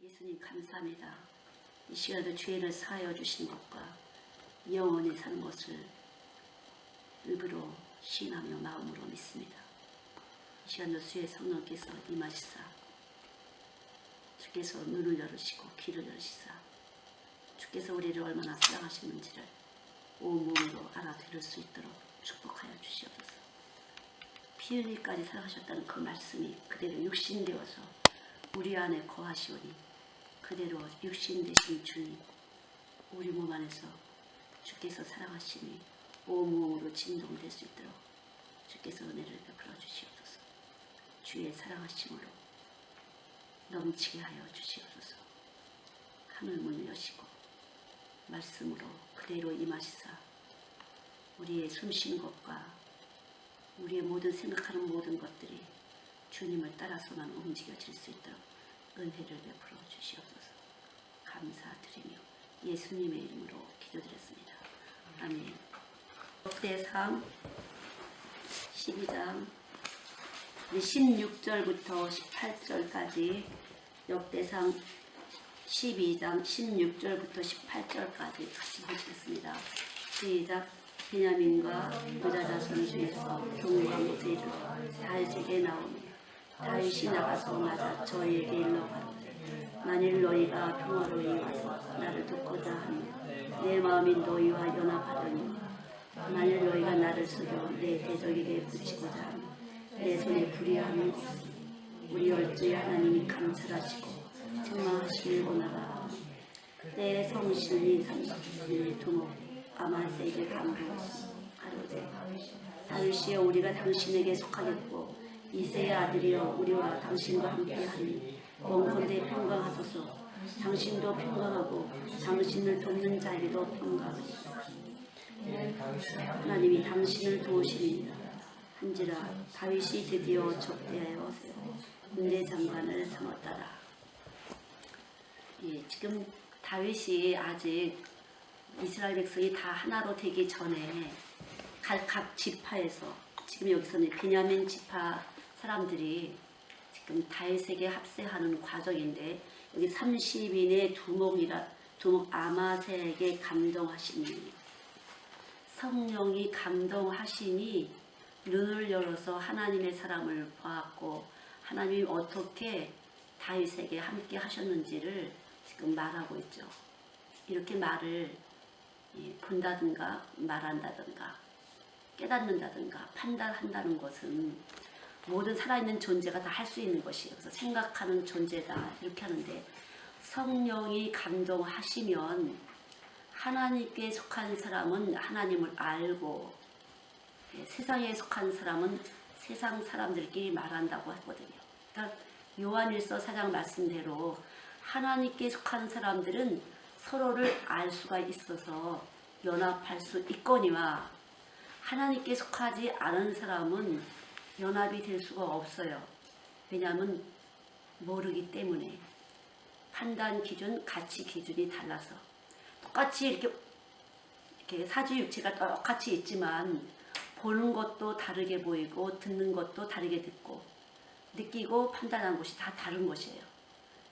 예수님 감사합니다. 이 시간에도 죄를 사하여 주신 것과 영원히 사는 것을 입으로 신하며 마음으로 믿습니다. 이 시간도 주의 성령께서 임하시사 주께서 눈을 열으시고 귀를 열으시사 주께서 우리를 얼마나 사랑하시는지를 온몸으로 알아들을 수 있도록 축복하여 주시옵소서. 피 흘리기까지 사랑하셨다는 그 말씀이 그대로 육신되어서 우리 안에 거하시오니 그대로 육신 되신 주님 우리 몸 안에서 주께서 사랑하심이 온몸으로 진동될 수 있도록 주께서 은혜를 베풀어 주시옵소서. 주의 사랑하심으로 넘치게 하여 주시옵소서. 하늘 문을 여시고 말씀으로 그대로 임하시사 우리의 숨쉬는 것과 우리의 모든 생각하는 모든 것들이 주님을 따라서만 움직여질 수 있도록 은혜를 베풀어 주시옵소서. 감사드리며 예수님의 이름으로 기도드렸습니다. 아멘. 역대상 12장 16절부터 18절까지 역대상 12장 16절부터 18절까지 같이 보시겠습니다. 시작. 베냐민과 유다 자손 중에서 종과 모세를 다윗에게 나오며 다윗이 나가서 맞아 저희에게 일러 가로되 만일 너희가 평화로이 와서 나를 돕고자 하면 내 마음이 너희와 연합하더니 만일 너희가 나를 속여 내 대적에게 붙이고자 하면 내 손에 불의함이 없으니 우리 얼주의 하나님이 감찰하시고 책망하시길 원하라. 때에 성신이 30년의 두목 아마세에게 감동하시니 가로되 다윗이여 우리가 당신에게 속하겠고 이새의 아들이여 우리와 당신과 함께하니 원컨대 평강하소서. 당신도 평강하고 당신을 돕는 자에게도 평강하시소. 하나님이 당신을 도우시리이다 한지라 다윗이 드디어 접대하여 세워 군대 장관을 삼았더라. 지금 다윗이 아직 이스라엘 백성이 다 하나로 되기 전에 각 지파에서 지금 여기서는 베냐민 지파 사람들이 지금 다윗에게 합세하는 과정인데 여기 30인의 두목 아마세에게 감동하시니 성령이 감동하시니 눈을 열어서 하나님의 사람을 보았고 하나님이 어떻게 다윗에게 함께 하셨는지를 지금 말하고 있죠. 이렇게 말을 본다든가 말한다든가 깨닫는다든가 판단한다는 것은 모든 살아있는 존재가 다 할 수 있는 것이에요. 그래서 생각하는 존재다 이렇게 하는데 성령이 감동하시면 하나님께 속한 사람은 하나님을 알고 세상에 속한 사람은 세상 사람들끼리 말한다고 하거든요. 그러니까 요한일서 4장 말씀대로 하나님께 속한 사람들은 서로를 알 수가 있어서 연합할 수 있거니와 하나님께 속하지 않은 사람은 연합이 될 수가 없어요. 왜냐하면 모르기 때문에 판단 기준, 가치 기준이 달라서 똑같이 이렇게 사주육체가 똑같이 있지만 보는 것도 다르게 보이고 듣는 것도 다르게 듣고 느끼고 판단하는 것이 다 다른 것이에요.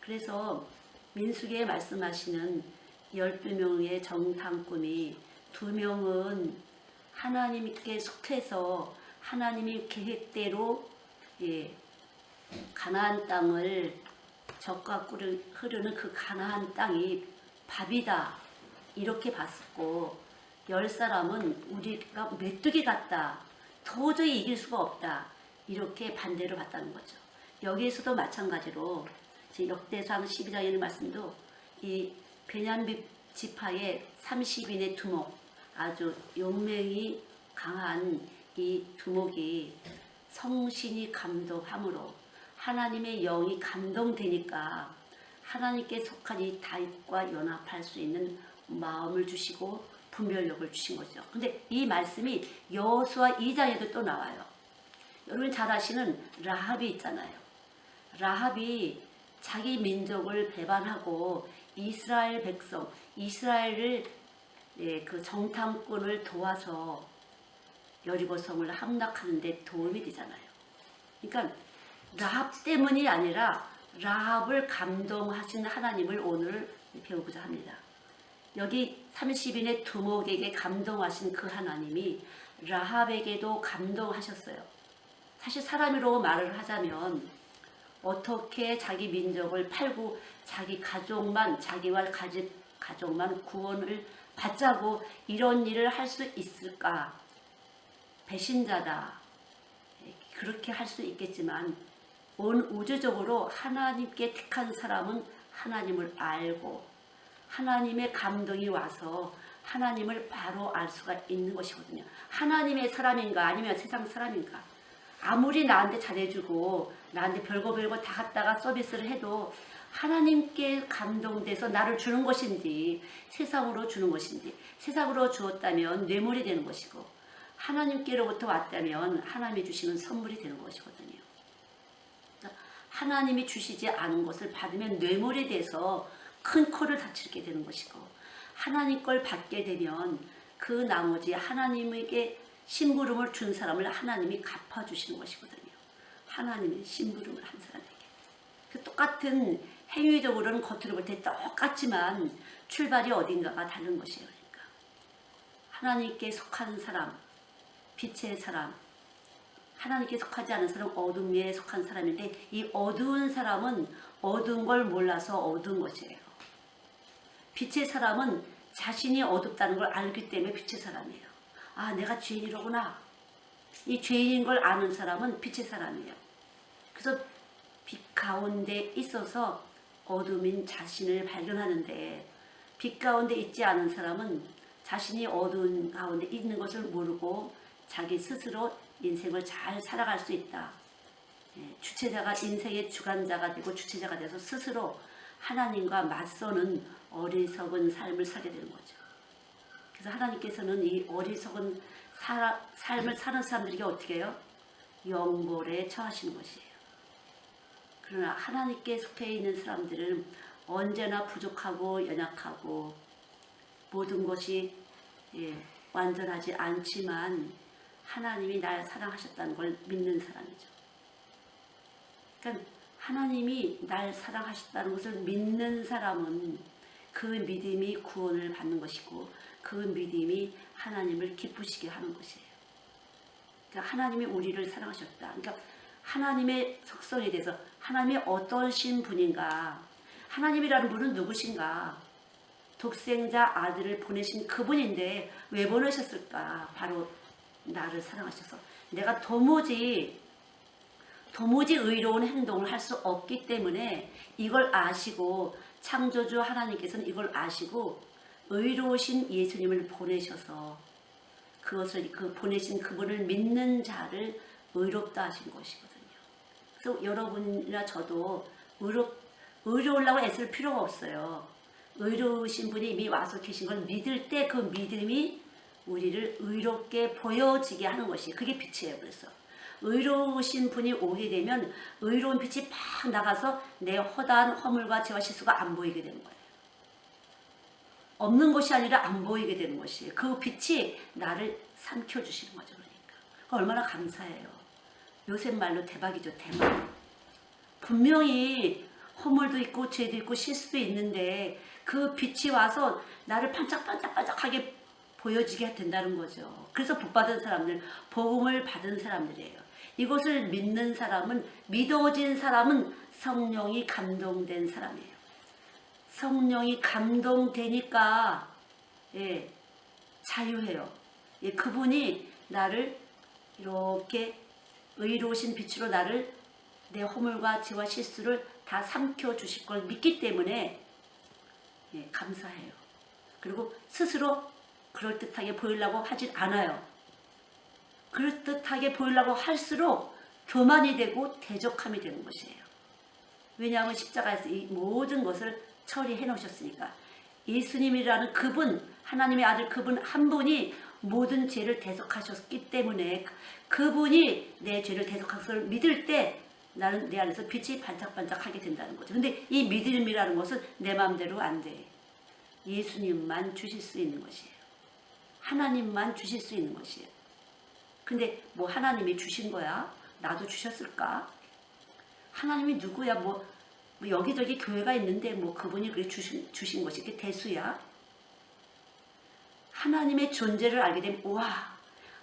그래서 민수기에 말씀하시는 12명의 정탐꾼이 2명은 하나님께 속해서 하나님의 계획대로 가나안 땅을 젖과 꿀이 흐르는 그 가나안 땅이 밥이다 이렇게 봤었고 10사람은 우리가 메뚜기 같다 도저히 이길 수가 없다 이렇게 반대로 봤다는 거죠. 여기에서도 마찬가지로 역대상 12장에 있는 말씀도 이 베냐민 지파의 30인의 두목 아주 용맹이 강한 이 두목이 성신이 감동함으로 하나님의 영이 감동되니까 하나님께 속한 이 다윗과 연합할 수 있는 마음을 주시고 분별력을 주신 거죠. 근데 이 말씀이 여호수아 2장에도 또 나와요. 여러분 잘 아시는 라합이 있잖아요. 라합이 자기 민족을 배반하고 이스라엘 백성, 이스라엘을 그 정탐꾼을 도와서 여리고성을 함락하는 데 도움이 되잖아요. 그러니까 라합 때문이 아니라 라합을 감동하신 하나님을 오늘 배우고자 합니다. 여기 30인의 두목에게 감동하신 그 하나님이 라합에게도 감동하셨어요. 사실 사람으로 말을 하자면 어떻게 자기 민족을 팔고 자기 가족만, 자기와 가족만 구원을 받자고 이런 일을 할 수 있을까? 배신자다. 그렇게 할 수 있겠지만 온 우주적으로 하나님께 택한 사람은 하나님을 알고 하나님의 감동이 와서 하나님을 바로 알 수가 있는 것이거든요. 하나님의 사람인가 아니면 세상 사람인가. 아무리 나한테 잘해주고 나한테 별거 다 갖다가 서비스를 해도 하나님께 감동돼서 나를 주는 것인지 세상으로 주는 것인지, 세상으로 주었다면 뇌물이 되는 것이고 하나님께로부터 왔다면 하나님이 주시는 선물이 되는 것이거든요. 하나님이 주시지 않은 것을 받으면 뇌물이 돼서 큰 코를 다치게 되는 것이고, 하나님 걸 받게 되면 그 나머지 하나님에게 심부름을 준 사람을 하나님이 갚아주시는 것이거든요. 하나님의 심부름을 한 사람에게. 그 똑같은 행위적으로는 겉으로 볼 때 똑같지만 출발이 어딘가가 다른 것이에요. 그러니까 하나님께 속한 사람, 빛의 사람, 하나님께 속하지 않은 사람, 어둠에 속한 사람인데 이 어두운 사람은 어두운 걸 몰라서 어두운 것이에요. 빛의 사람은 자신이 어둡다는 걸 알기 때문에 빛의 사람이에요. 아, 내가 죄인이로구나. 이 죄인인 걸 아는 사람은 빛의 사람이에요. 그래서 빛 가운데 있어서 어둠인 자신을 발견하는데, 빛 가운데 있지 않은 사람은 자신이 어두운 가운데 있는 것을 모르고 자기 스스로 인생을 잘 살아갈 수 있다. 주체자가 인생의 주관자가 되고 주체자가 돼서 스스로 하나님과 맞서는 어리석은 삶을 살게 되는 거죠. 그래서 하나님께서는 이 어리석은 삶을 사는 사람들에게 어떻게 해요? 영벌에 처하시는 것이에요. 그러나 하나님께 속해 있는 사람들은 언제나 부족하고 연약하고 모든 것이 완전하지 않지만 하나님이 날 사랑하셨다는 걸 믿는 사람이죠. 그러니까 하나님이 날 사랑하셨다는 것을 믿는 사람은 그 믿음이 구원을 받는 것이고 그 믿음이 하나님을 기쁘시게 하는 것이에요. 그러니까 하나님이 우리를 사랑하셨다. 그러니까 하나님의 속성에 대해서 하나님이 어떠신 분인가, 하나님이라는 분은 누구신가, 독생자 아들을 보내신 그분인데 왜 보내셨을까? 바로 나를 사랑하셔서 내가 도무지 의로운 행동을 할 수 없기 때문에 이걸 아시고 창조주 하나님께서는 이걸 아시고 의로우신 예수님을 보내셔서 그것을 보내신 그분을 믿는 자를 의롭다 하신 것이거든요. 그래서 여러분이나 저도 의로우려고 애쓸 필요가 없어요. 의로우신 분이 이미 와서 계신 걸 믿을 때 그 믿음이 우리를 의롭게 보여지게 하는 것이 그게 빛이에요. 그래서 의로우신 분이 오게 되면 의로운 빛이 팍 나가서 내 허다한 허물과 죄와 실수가 안 보이게 되는 거예요. 없는 것이 아니라 안 보이게 되는 것이에요. 그 빛이 나를 삼켜주시는 거죠. 그러니까 얼마나 감사해요. 요새 말로 대박이죠. 대박. 분명히 허물도 있고 죄도 있고 실수도 있는데 그 빛이 와서 나를 반짝반짝하게 보여지게 된다는 거죠. 그래서 복받은 사람들, 복음을 받은 사람들이에요. 이것을 믿는 사람은, 믿어진 사람은 성령이 감동된 사람이에요. 성령이 감동되니까 자유해요. 그분이 나를 이렇게 의로우신 빛으로 나를 내 허물과 죄와 실수를 다 삼켜주실 걸 믿기 때문에 감사해요. 그리고 스스로 그럴듯하게 보이려고 하진 않아요. 그럴듯하게 보이려고 할수록 교만이 되고 대적함이 되는 것이에요. 왜냐하면 십자가에서 이 모든 것을 처리해 놓으셨으니까. 예수님이라는 그분, 하나님의 아들 그분 한 분이 모든 죄를 대속하셨기 때문에 그분이 내 죄를 대속한 것을 믿을 때 나는 내 안에서 빛이 반짝반짝하게 된다는 거죠. 근데 이 믿음이라는 것은 내 마음대로 안 돼. 예수님만 주실 수 있는 것이에요. 하나님만 주실 수 있는 것이에요. 근데 뭐 하나님이 주신 거야? 나도 주셨을까? 하나님이 누구야? 뭐 뭐 여기저기 교회가 있는데 뭐 그분이 그렇게 주신 것이 그게 대수야? 하나님의 존재를 알게 되면 와,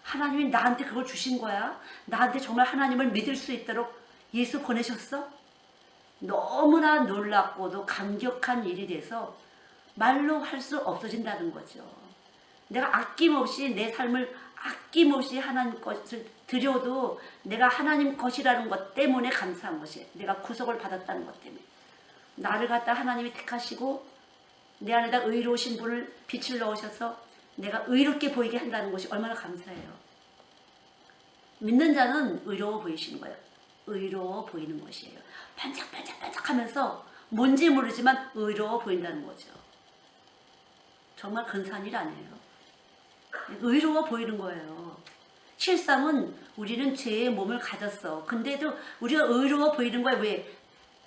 하나님이 나한테 그걸 주신 거야? 나한테 정말 하나님을 믿을 수 있도록 예수 보내셨어? 너무나 놀랍고도 감격한 일이 돼서 말로 할 수 없어진다는 거죠. 내가 아낌없이 내 삶을 아낌없이 하나님 것을 드려도 내가 하나님 것이라는 것 때문에 감사한 것이에요. 내가 구속을 받았다는 것 때문에. 나를 갖다 하나님이 택하시고 내 안에다 의로우신 분을 빛을 넣으셔서 내가 의롭게 보이게 한다는 것이 얼마나 감사해요. 믿는 자는 의로워 보이시는 거예요. 의로워 보이는 것이에요. 반짝반짝반짝하면서 뭔지 모르지만 의로워 보인다는 거죠. 정말 근사한 일 아니에요. 의로워 보이는 거예요. 실상은 우리는 죄의 몸을 가졌어. 근데도 우리가 의로워 보이는 거야. 왜?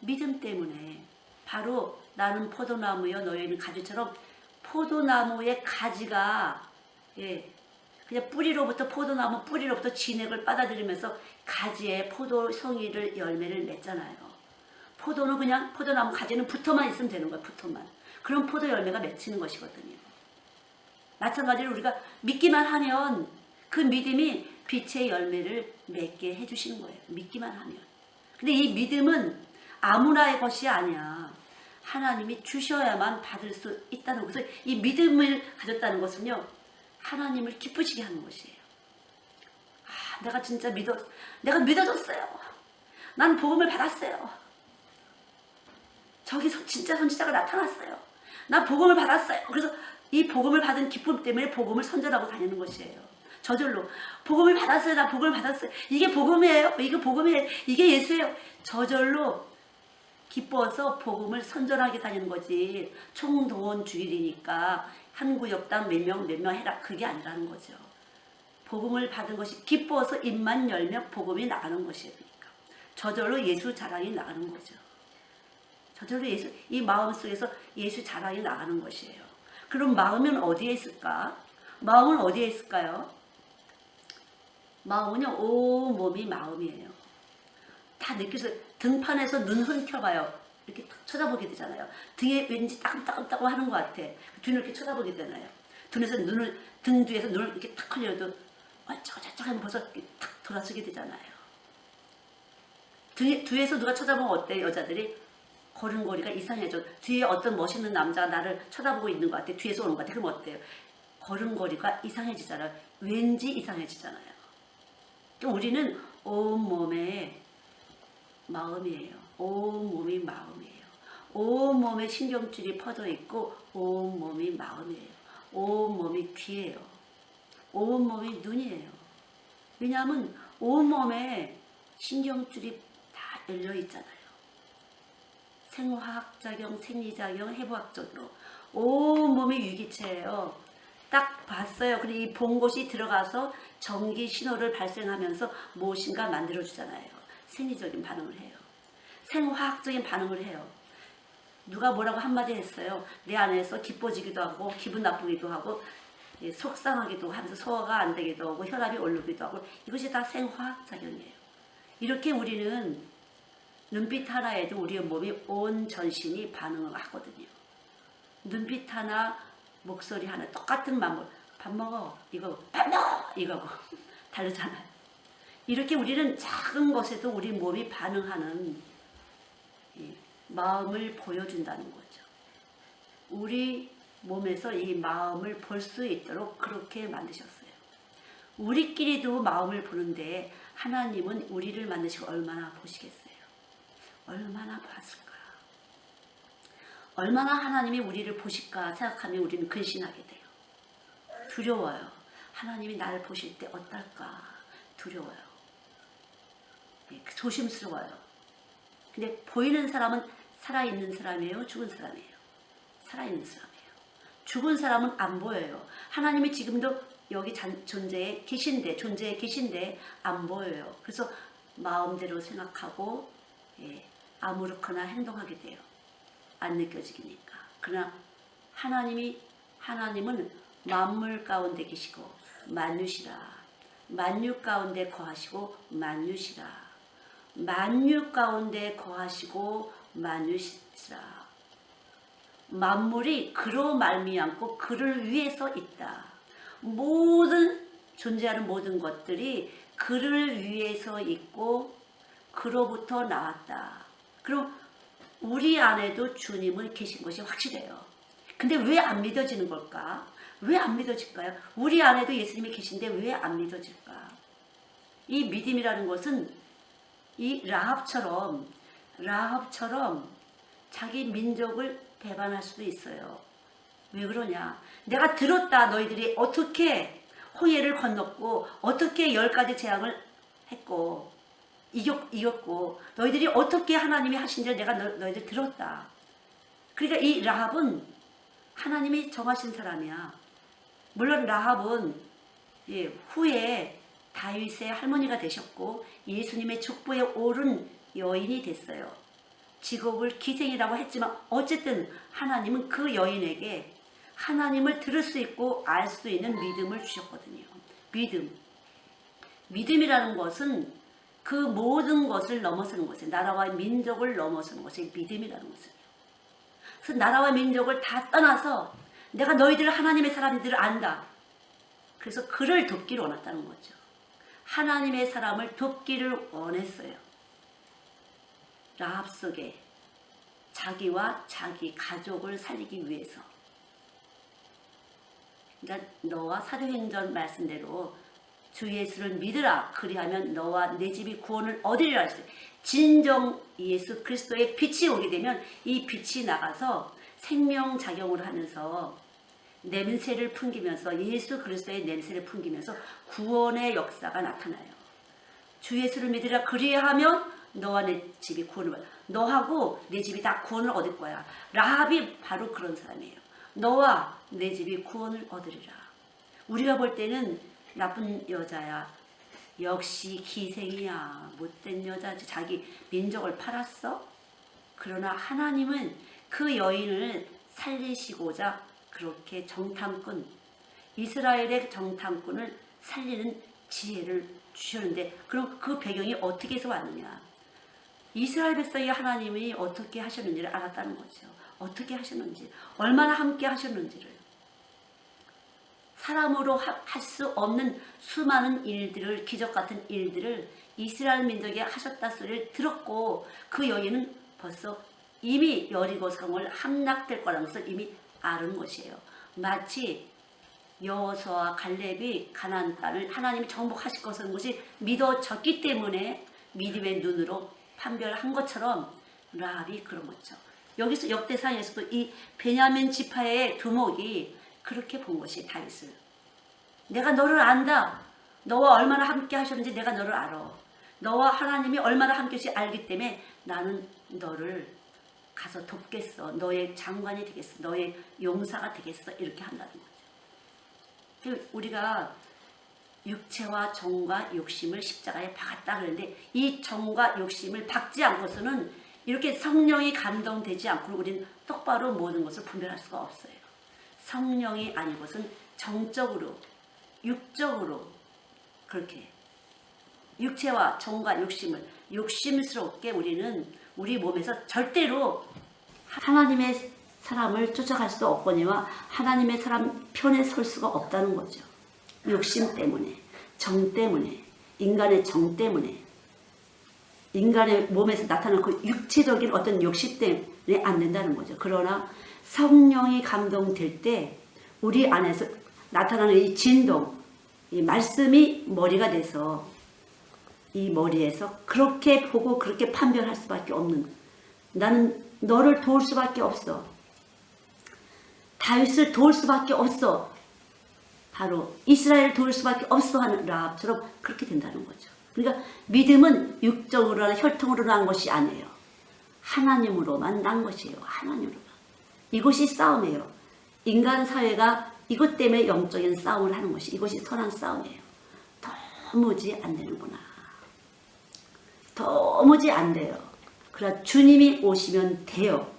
믿음 때문에. 바로 나는 포도나무여 너희는 가지처럼 포도나무의 가지가 그냥 뿌리로부터 포도나무 뿌리로부터 진액을 빨아들이면서 가지에 포도송이를 열매를 맺잖아요. 포도는 그냥 포도나무 가지는 붙어만 있으면 되는 거예요. 붙어만. 그럼 포도 열매가 맺히는 것이거든요. 마찬가지로 우리가 믿기만 하면 그 믿음이 빛의 열매를 맺게 해주시는 거예요. 믿기만 하면. 근데 이 믿음은 아무나의 것이 아니야. 하나님이 주셔야만 받을 수 있다는 것을, 이 믿음을 가졌다는 것은요, 하나님을 기쁘시게 하는 것이에요. 아, 내가 믿어졌어요. 난 복음을 받았어요. 저기 진짜 선지자가 나타났어요. 난 복음을 받았어요. 그래서 이 복음을 받은 기쁨 때문에 복음을 선전하고 다니는 것이에요. 저절로 복음을 받았어요. 나 복음을 받았어요. 이게 복음이에요. 이게 복음이에요. 이게 예수예요. 저절로 기뻐서 복음을 선전하게 다니는 거지. 총동원 주일이니까 한 구역당 몇 명 해라. 그게 아니라는 거죠. 복음을 받은 것이 기뻐서 입만 열면 복음이 나가는 것이니까. 저절로 예수 자랑이 나가는 거죠. 저절로 이 마음 속에서 예수 자랑이 나가는 것이에요. 그럼 마음은 어디에 있을까? 마음은 어디에 있을까요? 마음은요, 온 몸이 마음이에요. 다 느껴서 등판에서 눈 흔켜봐요. 이렇게 쳐다보게 되잖아요. 등에 왠지 따끔따끔 하는 것 같아. 등을 이렇게 쳐다보게 되잖아요. 등 뒤에서 눈을 이렇게 탁 흘려도 어쩌고저쩌고 하면 벌써 탁 돌아서게 되잖아요. 뒤에서 누가 쳐다보면 어때? 여자들이 걸음걸이가 이상해져. 뒤에 어떤 멋있는 남자가 나를 쳐다보고 있는 것 같아. 뒤에서 오는 것 같아. 그럼 어때요? 걸음걸이가 이상해지잖아요. 왠지 이상해지잖아요. 우리는 온몸에 마음이에요. 온몸이 마음이에요. 온몸에 신경줄이 퍼져 있고 온몸이 마음이에요. 온몸이 귀예요. 온몸이 눈이에요. 왜냐하면 온몸에 신경줄이 다 열려 있잖아요. 생화학작용, 생리작용, 해부학적으로 온몸이 유기체예요. 딱 봤어요. 그리고 이 본 곳이 들어가서 전기 신호를 발생하면서 무엇인가 만들어주잖아요. 생리적인 반응을 해요. 생화학적인 반응을 해요. 누가 뭐라고 한마디 했어요. 내 안에서 기뻐지기도 하고 기분 나쁘기도 하고 속상하기도 하면서 소화가 안 되기도 하고 혈압이 오르기도 하고 이것이 다 생화학작용이에요. 이렇게 우리는 눈빛 하나에도 우리의 몸이 온 전신이 반응을 하거든요. 눈빛 하나, 목소리 하나, 똑같은 마음으로 밥 먹어, 이거 밥 먹어, 이거고 다르잖아요. 이렇게 우리는 작은 것에도 우리 몸이 반응하는 마음을 보여준다는 거죠. 우리 몸에서 이 마음을 볼 수 있도록 그렇게 만드셨어요. 우리끼리도 마음을 보는데 하나님은 우리를 만드시고 얼마나 보시겠어요? 얼마나 봤을까? 얼마나 하나님이 우리를 보실까 생각하면 우리는 근심하게 돼요. 두려워요. 하나님이 나를 보실 때 어떨까? 두려워요. 조심스러워요. 근데 보이는 사람은 살아있는 사람이에요? 죽은 사람이에요? 살아있는 사람이에요. 죽은 사람은 안 보여요. 하나님이 지금도 여기 존재에 계신데 안 보여요. 그래서 마음대로 생각하고 아무렇거나 행동하게 돼요. 안 느껴지니까. 그러나 하나님은 만물 가운데 계시고 만유시라. 만유 가운데 거하시고 만유시라. 만유 가운데 거하시고 만유시라. 만물이 그로 말미암고 그를 위해서 있다. 모든 존재하는 모든 것들이 그를 위해서 있고 그로부터 나왔다. 그럼 우리 안에도 주님은 계신 것이 확실해요. 근데 왜 안 믿어지는 걸까? 왜 안 믿어질까요? 우리 안에도 예수님이 계신데 왜 안 믿어질까? 이 믿음이라는 것은 이 라합처럼 자기 민족을 배반할 수도 있어요. 왜 그러냐? 내가 들었다. 너희들이 어떻게 홍해를 건넜고 어떻게 10가지 재앙을 했고 이겼고 너희들이 어떻게 하나님이 하신 줄 내가 너희들 들었다. 그러니까 이 라합은 하나님이 정하신 사람이야. 물론 라합은 후에 다윗의 할머니가 되셨고 예수님의 족보에 오른 여인이 됐어요. 직업을 기생이라고 했지만 어쨌든 하나님은 그 여인에게 하나님을 들을 수 있고 알 수 있는 믿음을 주셨거든요. 믿음이라는 것은 그 모든 것을 넘어서는 것이에요. 나라와 민족을 넘어서는 것이 믿음이라는 것이에요. 그래서 나라와 민족을 다 떠나서 내가 너희들 하나님의 사람들을 안다. 그래서 그를 돕기를 원했다는 거죠. 하나님의 사람을 돕기를 원했어요. 라합 속에 자기와 자기 가족을 살리기 위해서. 그러니까 너와 사도행전 말씀대로 주 예수를 믿으라. 그리하면 너와 내 집이 구원을 얻으리라 했어요. 진정 예수 그리스도의 빛이 오게 되면 이 빛이 나가서 생명작용을 하면서 냄새를 풍기면서 예수 그리스도의 냄새를 풍기면서 구원의 역사가 나타나요. 주 예수를 믿으라. 그리하면 너와 내 집이 구원을 받아. 너하고 내 집이 다 구원을 얻을 거야. 라합이 바로 그런 사람이에요. 너와 내 집이 구원을 얻으리라. 우리가 볼 때는 나쁜 여자야. 역시 기생이야. 못된 여자지. 자기 민족을 팔았어? 그러나 하나님은 그 여인을 살리시고자 그렇게 정탐꾼, 이스라엘의 정탐꾼을 살리는 지혜를 주셨는데 그럼 그 배경이 어떻게 해서 왔느냐? 이스라엘 백성이 하나님이 어떻게 하셨는지를 알았다는 거죠. 어떻게 하셨는지, 얼마나 함께 하셨는지를. 사람으로 할 수 없는 수많은 일들을, 기적 같은 일들을 이스라엘 민족이 하셨다 소리를 들었고 그 여인은 벌써 이미 여리고 성을 함락될 거라는 것을 이미 아는 것이에요. 마치 여호수아와 갈렙이 가나안 땅을 하나님이 정복하실 것을 믿어졌기 때문에 믿음의 눈으로 판별한 것처럼 라합이 그런 거죠. 여기서 역대상에서도 이 베냐민 지파의 두목이 그렇게 본 것이 다윗을. 내가 너를 안다. 너와 얼마나 함께 하셨는지 내가 너를 알아. 너와 하나님이 얼마나 함께 하시는지 알기 때문에 나는 너를 가서 돕겠어. 너의 장관이 되겠어. 너의 용사가 되겠어. 이렇게 한다는 거죠. 우리가 육체와 정과 욕심을 십자가에 박았다 그러는데 이 정과 욕심을 박지 않고서는 이렇게 성령이 감동되지 않고 우리는 똑바로 모든 것을 분별할 수가 없어요. 성령이 아니고선 정적으로, 육적으로 그렇게 육체와 정과 욕심을 욕심스럽게 우리는 우리 몸에서 절대로 하나님의 사람을 쫓아갈 수도 없거니와 하나님의 사람 편에 설 수가 없다는 거죠. 욕심 때문에, 정 때문에, 인간의 정 때문에, 인간의 몸에서 나타나는 그 육체적인 어떤 욕심 때문에 안 된다는 거죠. 그러나 성령이 감동될 때 우리 안에서 나타나는 이 진동, 이 말씀이 머리가 돼서 이 머리에서 그렇게 보고 그렇게 판별할 수밖에 없는, 나는 너를 도울 수밖에 없어. 다윗을 도울 수밖에 없어. 바로 이스라엘을 도울 수밖에 없어 하는 라합처럼 그렇게 된다는 거죠. 그러니까 믿음은 육적으로나 혈통으로 난 것이 아니에요. 하나님으로만 난 것이에요. 하나님으로만. 이것이 싸움이에요. 인간 사회가 이것 때문에 영적인 싸움을 하는 것이, 이것이 선한 싸움이에요. 도무지 안 되는구나. 도무지 안 돼요. 그러나 주님이 오시면 돼요.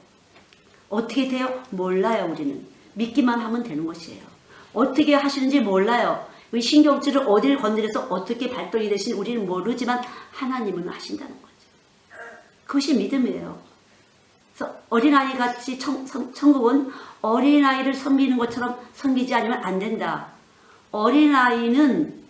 어떻게 돼요? 몰라요. 우리는 믿기만 하면 되는 것이에요. 어떻게 하시는지 몰라요. 우리 신경질을 어디를 건드려서 어떻게 발동이 되시는지 우리는 모르지만 하나님은 하신다는 거죠. 그것이 믿음이에요. 어린아이 같이 천국은 어린아이를 섬기는 것처럼 섬기지 않으면 안 된다. 어린아이는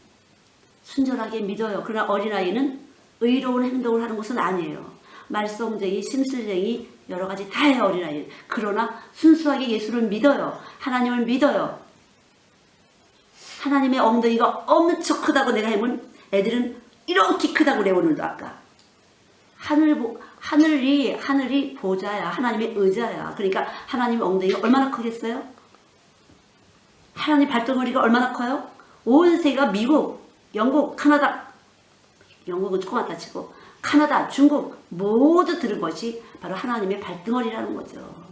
순전하게 믿어요. 그러나 어린아이는 의로운 행동을 하는 것은 아니에요. 말썽쟁이, 심술쟁이 여러 가지 다 해요, 어린아이는. 그러나 순수하게 예수를 믿어요. 하나님을 믿어요. 하나님의 엉덩이가 엄청 크다고 내가 하면 애들은 이렇게 크다고 그래, 오늘도 아까. 하늘이 보좌야. 하나님의 의자야. 그러니까 하나님의 엉덩이가 얼마나 크겠어요? 하나님 발덩어리가 얼마나 커요? 온 세계가 미국, 영국, 카나다, 영국은 조그맣다 치고 카나다, 중국 모두 들은 것이 바로 하나님의 발등어리라는 거죠.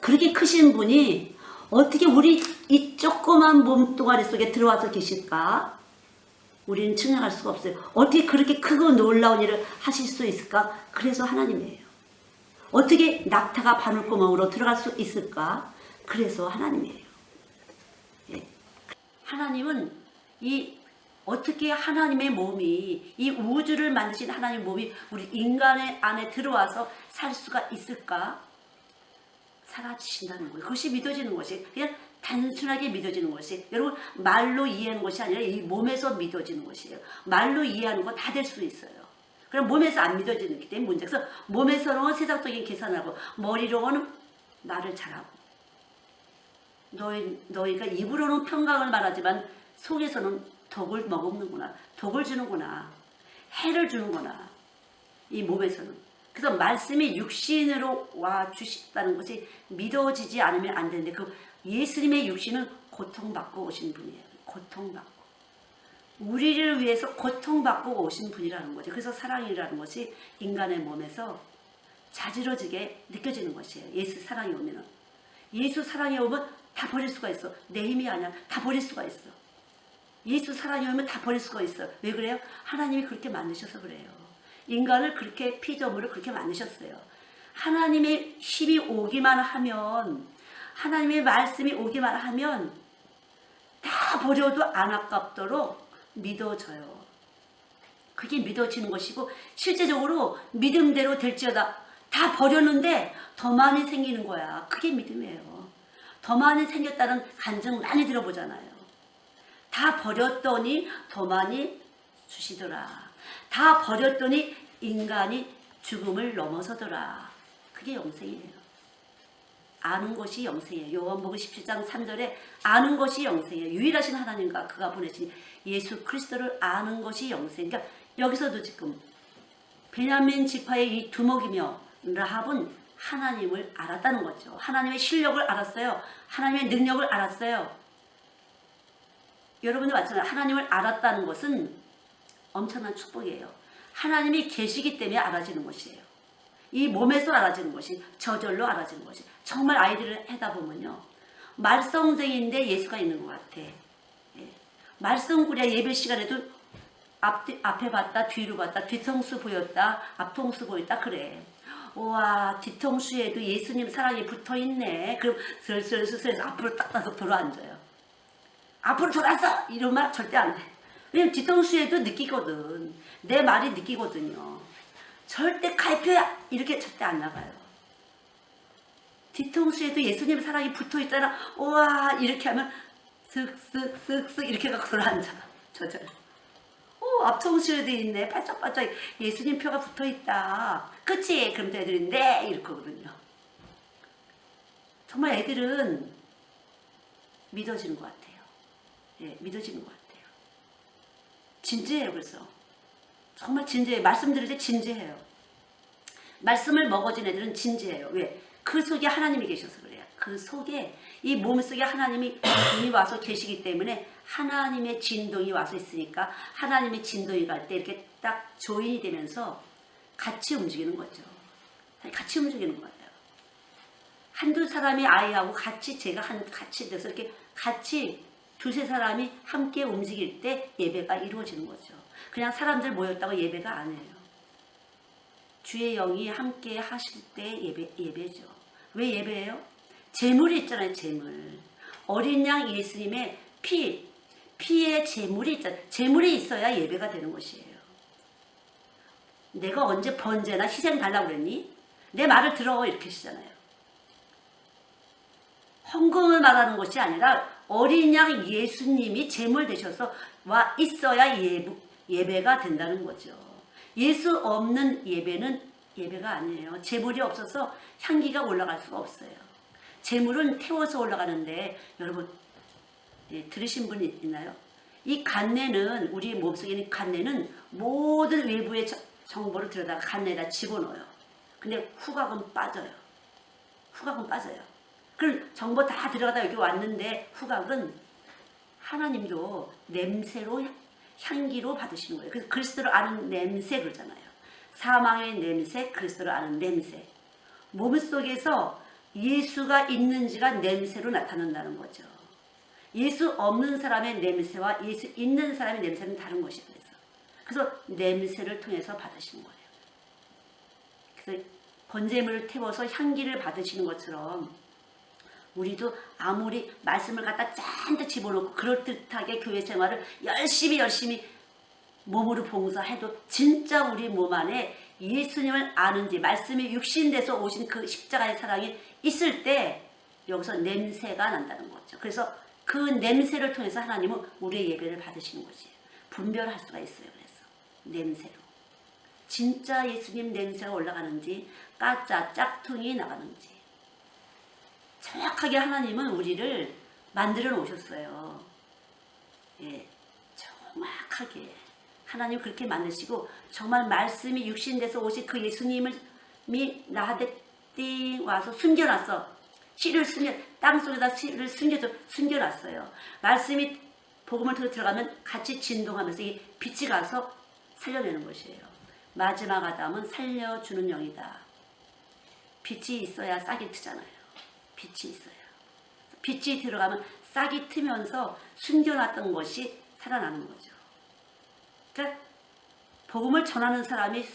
그렇게 크신 분이 어떻게 우리 이 조그만 몸뚱아리 속에 들어와서 계실까? 우리는 측량할 수가 없어요. 어떻게 그렇게 크고 놀라운 일을 하실 수 있을까? 그래서 하나님이에요. 어떻게 낙타가 바늘구멍으로 들어갈 수 있을까? 그래서 하나님이에요. 예. 하나님은 어떻게 하나님의 몸이, 이 우주를 만드신 하나님의 몸이 우리 인간의 안에 들어와서 살 수가 있을까? 사라지신다는 거예요. 그것이 믿어지는 것이, 그냥 단순하게 믿어지는 것이, 여러분 말로 이해하는 것이 아니라 이 몸에서 믿어지는 것이에요. 말로 이해하는 거 다 될 수 있어요. 그럼 몸에서 안 믿어지는 게 때문에 문제가. 그래서 몸에서는 세상적인 계산하고 머리로는 말을 잘하고, 너희가 입으로는 평강을 말하지만 속에서는 독을 머금는구나, 독을 주는구나, 해를 주는구나, 이 몸에서는. 그래서 말씀이 육신으로 와 주셨다는 것이 믿어지지 않으면 안 되는데, 그 예수님의 육신은 고통받고 오신 분이에요. 고통받고 우리를 위해서 고통받고 오신 분이라는 거죠. 그래서 사랑이라는 것이 인간의 몸에서 자지러지게 느껴지는 것이에요. 예수 사랑이 오면은, 예수 사랑이 오면 다 버릴 수가 있어. 내 힘이 아니야. 다 버릴 수가 있어. 예수 사랑이 오면 다 버릴 수가 있어. 왜 그래요? 하나님이 그렇게 만드셔서 그래요. 인간을 그렇게, 피조물을 그렇게 만드셨어요. 하나님의 힘이 오기만 하면, 하나님의 말씀이 오기만 하면 다 버려도 안 아깝도록 믿어져요. 그게 믿어지는 것이고, 실제적으로 믿음대로 될지어다 다 버렸는데 더 많이 생기는 거야. 그게 믿음이에요. 더 많이 생겼다는 간증 많이 들어보잖아요. 다 버렸더니 더 많이 주시더라. 다 버렸더니 인간이 죽음을 넘어서더라. 그게 영생이에요. 아는 것이 영생이에요. 요한복음 17장 3절에 아는 것이 영생이에요. 유일하신 하나님과 그가 보내신 예수 그리스도를 아는 것이 영생. 그러니까 여기서도 지금 베냐민 지파의 이 두목이며 라합은 하나님을 알았다는 거죠. 하나님의 실력을 알았어요. 하나님의 능력을 알았어요. 여러분도 마찬가지로 하나님을 알았다는 것은 엄청난 축복이에요. 하나님이 계시기 때문에 알아지는 것이에요. 이 몸에서 알아지는 것이, 저절로 알아지는 것이. 정말 아이들을 하다 보면요, 말썽쟁이인데 예수가 있는 것 같아. 예. 말썽꾸리야. 예배 시간에도 앞에 봤다, 뒤로 봤다, 뒤통수 보였다, 앞통수 보였다, 그래. 우와, 뒤통수에도 예수님 사랑이 붙어있네. 그럼 슬슬슬슬 앞으로 딱 따서 돌아앉아요. 앞으로 돌아서! 이런 말 절대 안 돼. 왜냐면 뒤통수에도 느끼거든. 내 말이 느끼거든요. 절대 갈표야! 이렇게 절대 안 나가요. 뒤통수에도 예수님 사랑이 붙어있잖아. 우와, 이렇게 하면 쓱쓱쓱쓱 이렇게 가서 돌아앉아. 저절. 오, 앞통수에도 있네. 바짝바짝 예수님 표가 붙어있다. 그치? 그럼 애들이 네! 이렇거든요. 정말 애들은 믿어지는 것 같아요. 예, 믿어지는 것 같아요. 진지해요. 그래서 정말 진지해요. 말씀 들을 때 진지해요. 말씀을 먹어진 애들은 진지해요. 왜? 그 속에 하나님이 계셔서 그래요. 그 속에, 이 몸 속에 하나님이 이미 와서 계시기 때문에 하나님의 진동이 와서 있으니까 하나님의 진동이 갈 때 이렇게 딱 조인이 되면서 같이 움직이는 거죠. 같이 움직이는 거예요. 한두 사람이 아이하고 같이, 같이 돼서 이렇게 같이 두세 사람이 함께 움직일 때 예배가 이루어지는 거죠. 그냥 사람들 모였다고 예배가 아니에요. 주의 영이 함께 하실 때 예배죠. 왜 예배예요? 제물이 있잖아요. 제물. 어린 양 예수님의 피의 제물이 있잖아요. 제물이 있어야 예배가 되는 것이에요. 내가 언제 번제나 희생 달라고 그랬니? 내 말을 들어 이렇게 하시잖아요. 헌금을 말하는 것이 아니라 어린 양 예수님이 제물 되셔서 와 있어야 예배가 된다는 거죠. 예수 없는 예배는 예배가 아니에요. 제물이 없어서 향기가 올라갈 수가 없어요. 제물은 태워서 올라가는데 여러분 들으신 분 있나요? 이 간내는 우리 몸속에 있는 간내는 모든 외부의 정보를 들여다가 간내에다 집어넣어요. 근데 후각은 빠져요. 후각은 빠져요. 그럼 정보 다 들어가다 여기 왔는데 후각은 하나님도 냄새로 향기로 받으시는 거예요. 그래서 그리스도를 아는 냄새 그러잖아요. 사망의 냄새, 그리스도를 아는 냄새. 몸속에서 예수가 있는지가 냄새로 나타난다는 거죠. 예수 없는 사람의 냄새와 예수 있는 사람의 냄새는 다른 것이에요. 그래서 냄새를 통해서 받으시는 거예요. 그래서 번제물을 태워서 향기를 받으시는 것처럼 우리도 아무리 말씀을 갖다 잔뜩 집어넣고 그럴듯하게 교회 생활을 열심히 몸으로 봉사해도 진짜 우리 몸 안에 예수님을 아는지 말씀이 육신돼서 오신 그 십자가의 사랑이 있을 때 여기서 냄새가 난다는 거죠. 그래서 그 냄새를 통해서 하나님은 우리의 예배를 받으시는 것이에요. 분별할 수가 있어요. 그래서 냄새로 진짜 예수님 냄새가 올라가는지 가짜 짝퉁이 나가는지 정확하게 하나님은 우리를 만들어 놓으셨어요. 예, 정확하게 하나님 그렇게 만드시고 정말 말씀이 육신돼서 오신 그 예수님을 나한테 띵 와서 숨겨놨어. 씨를 땅속에다 씨를 숨겨놨어요. 말씀이 복음을 통해 들어가면 같이 진동하면서 이 빛이 가서 살려내는 것이에요. 마지막 아담은 살려주는 영이다. 빛이 있어야 싹이 트잖아요. 빛이 있어요. 빛이 들어가면 싹이 트면서 숨겨놨던 것이 살아나는 거죠. 그러니까 복음을 전하는 사람이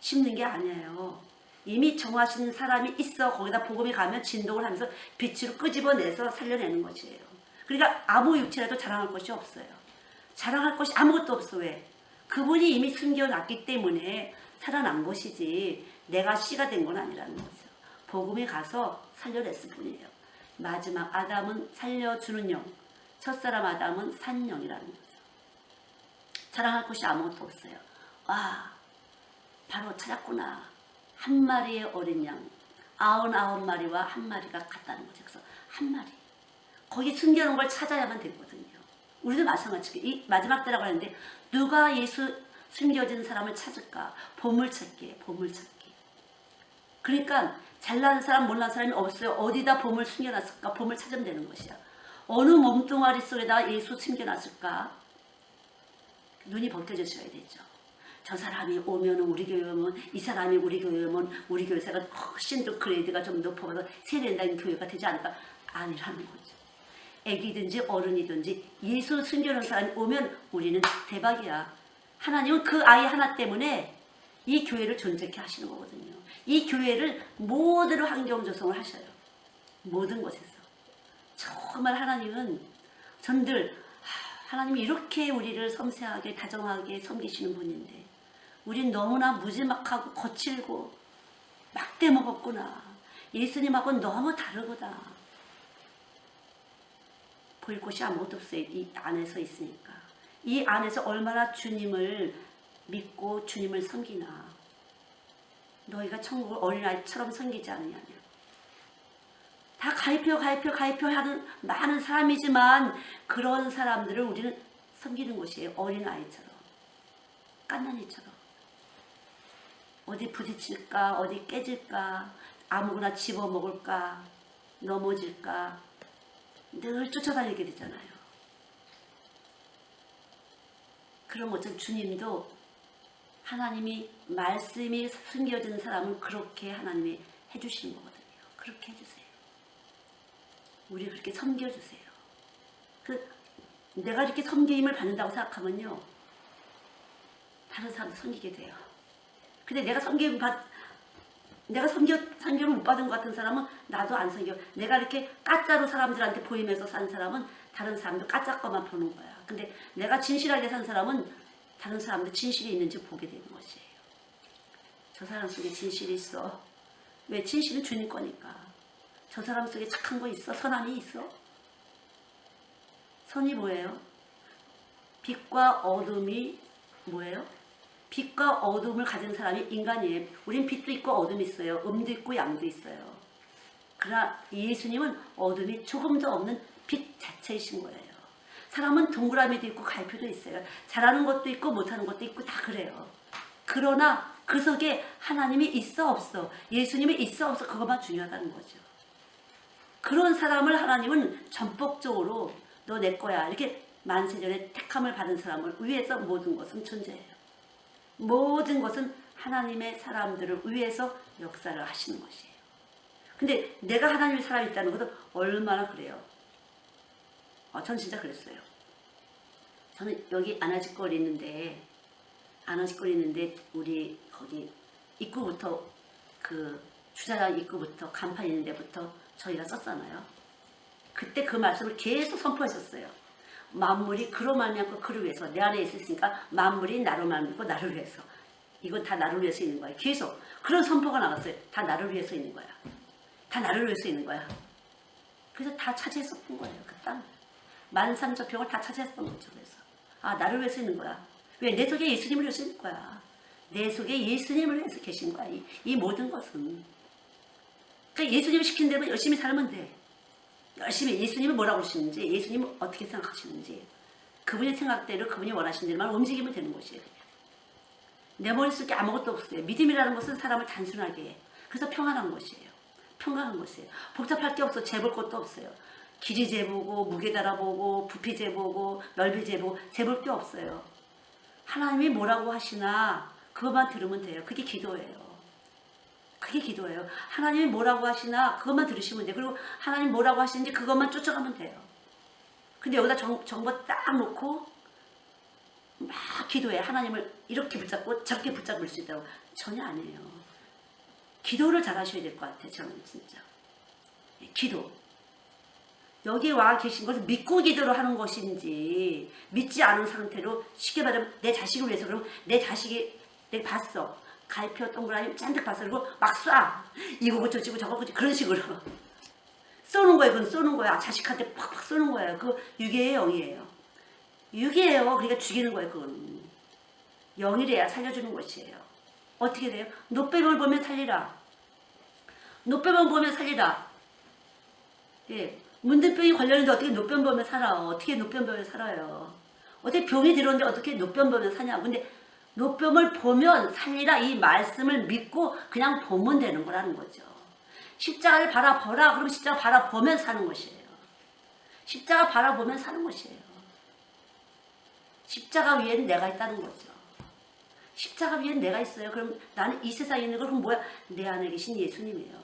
심는 게 아니에요. 이미 정하신 사람이 있어 거기다 복음이 가면 진동을 하면서 빛으로 끄집어내서 살려내는 것이에요. 그러니까 아무 육체라도 자랑할 것이 없어요. 자랑할 것이 아무것도 없어. 왜? 그분이 이미 숨겨놨기 때문에 살아난 것이지 내가 씨가 된 건 아니라는 거죠. 복음에 가서 살려냈을 뿐이에요. 마지막 아담은 살려주는 영, 첫사람 아담은 산 영이라는 거죠. 자랑할 것이 아무것도 없어요. 와, 바로 찾았구나. 한 마리의 어린 양, 99마리와 한 마리가 같다는 거죠. 그래서 한 마리. 거기 숨겨놓은 걸 찾아야만 되거든요. 우리도 마찬가지고 이 마지막 때라고 하는데 누가 예수 숨겨진 사람을 찾을까? 보물찾기, 보물찾기. 그러니까 잘난 사람, 못난 사람이 없어요. 어디다 보물 숨겨놨을까? 보물 찾으면 되는 것이야. 어느 몸뚱아리 속에다 예수 숨겨놨을까? 눈이 벗겨져야 되죠. 저 사람이 오면 우리 교회 오면 이 사람이 우리 교회 오면 우리 교회가 훨씬 더 그레이드가 좀 높아서 세련된 교회가 되지 않을까? 아니라는 거죠. 애기든지 어른이든지 예수 숨겨놓은 사람이 오면 우리는 대박이야. 하나님은 그 아이 하나 때문에 이 교회를 존재케 하시는 거거든요. 이 교회를 모든 환경 조성을 하셔요. 모든 곳에서. 정말 하나님은 하나님이 이렇게 우리를 섬세하게 다정하게 섬기시는 분인데 우린 너무나 무지막하고 거칠고 막대 먹었구나. 예수님하고는 너무 다르구나. 보일 곳이 아무것도 없어요. 이 안에서 있으니까. 이 안에서 얼마나 주님을 믿고 주님을 섬기나. 너희가 천국을 어린아이처럼 섬기지 않느냐며. 다 가입혀 하는 많은 사람이지만 그런 사람들을 우리는 섬기는 것이에요. 어린아이처럼. 깐난이처럼. 어디 부딪힐까, 어디 깨질까, 아무거나 집어먹을까, 넘어질까 늘 쫓아다니게 되잖아요. 그런 것처럼 주님도 하나님이 말씀이 숨겨진 사람을 그렇게 하나님이 해주시는 거거든요. 그렇게 해주세요. 우리 그렇게 섬겨주세요. 내가 이렇게 섬김을 받는다고 생각하면요. 다른 사람도 섬기게 돼요. 근데 내가 섬김을 못 받은 것 같은 사람은 나도 안 섬겨. 내가 이렇게 가짜로 사람들한테 보이면서 산 사람은 다른 사람도 가짜 것만 보는 거야. 근데 내가 진실하게 산 사람은 다른 사람도 진실이 있는지 보게 되는 것이에요. 저 사람 속에 진실이 있어. 왜? 진실은 주님 거니까. 저 사람 속에 착한 거 있어? 선함이 있어? 선이 뭐예요? 빛과 어둠이 뭐예요? 빛과 어둠을 가진 사람이 인간이에요. 우린 빛도 있고 어둠이 있어요. 음도 있고 양도 있어요. 그러나 예수님은 어둠이 조금도 없는 빛 자체이신 거예요. 사람은 동그라미도 있고 갈표도 있어요. 잘하는 것도 있고 못하는 것도 있고 다 그래요. 그러나 그 속에 하나님이 있어 없어, 예수님이 있어 없어, 그것만 중요하다는 거죠. 그런 사람을 하나님은 전폭적으로 너 내 거야 이렇게 만세전에 택함을 받은 사람을 위해서 모든 것은 존재해요. 모든 것은 하나님의 사람들을 위해서 역사를 하시는 것이에요. 근데 내가 하나님의 사람이 있다는 것은 얼마나 그래요. 전 진짜 그랬어요. 저는 여기 안아짓거리 있는데 우리 거기 입구부터 그 주차장 입구부터 간판 있는 데부터 저희가 썼잖아요. 그때 그 말씀을 계속 선포하셨어요. 만물이 그로 말미암고 그를 위해서, 내 안에 있으니까 만물이 나로 말미암고 나를 위해서, 이건 다 나를 위해서 있는 거야. 계속 그런 선포가 나왔어요. 다 나를 위해서 있는 거야. 다 나를 위해서 있는 거야. 그래서 다 차지했었던 거예요. 그 땅 13,000평을 다 차지했었던 거죠. 그래서 나를 위해서 있는 거야. 왜? 내 속에 예수님을 위해서 있는 거야. 내 속에 예수님을 위해서 계신 거야. 이 모든 것은. 그러니까 예수님이 시킨 대로 열심히 살면 돼. 열심히 예수님은 뭐라고 하시는지, 예수님은 어떻게 생각하시는지, 그분의 생각대로 그분이 원하시는 대로만 움직이면 되는 것이에요. 내 머릿속에 아무것도 없어요. 믿음이라는 것은 사람을 단순하게 해. 그래서 평안한 것이에요. 평안한 것이에요. 복잡할 게 없어. 재볼 것도 없어요. 길이 재보고 무게 달아보고 부피 재보고 넓이 재보고 재볼 게 없어요. 하나님이 뭐라고 하시나 그것만 들으면 돼요. 그게 기도예요. 그게 기도예요. 하나님이 뭐라고 하시나 그것만 들으시면 돼요. 그리고 하나님 뭐라고 하시는지 그것만 쫓아가면 돼요. 근데 여기다 정보 딱 놓고 막 기도해. 하나님을 이렇게 붙잡고 저렇게 붙잡을 수 있다고. 전혀 아니에요. 기도를 잘 하셔야 될 것 같아요. 저는 진짜. 기도. 여기 와 계신 것을 믿고 기도를 하는 것인지, 믿지 않은 상태로, 쉽게 말하면 내 자식을 위해서, 그러면 내 자식이 내가 봤어. 갈표 동그라미 잔뜩 봤어. 그리고 막 쏴. 이거 고쳐지고 저거 고치고 그런 식으로 쏘는 거예요. 그건 쏘는 거야. 자식한테 팍팍 쏘는 거예요. 그거 육이에요, 영이에요? 육이에요. 그러니까 죽이는 거예요. 그건 영이래야 살려주는 것이에요. 어떻게 돼요? 노뱀을 보면 살리라. 노뱀을 보면 살리라. 예. 문둥병이 걸렸는데 어떻게 노뱀 보면 살아? 어떻게 노뱀 보면 살아요? 어떻게 병이 들었는데 어떻게 노뱀 보면 사냐고. 근데 노뱀을 보면 살리라, 이 말씀을 믿고 그냥 보면 되는 거라는 거죠. 십자가를 바라보라. 그럼 십자가 바라보면 사는 것이에요. 십자가 바라보면 사는 것이에요. 십자가 위에는 내가 있다는 거죠. 십자가 위에는 내가 있어요. 그럼 나는 이 세상에 있는 거 그럼 뭐야? 내 안에 계신 예수님이에요.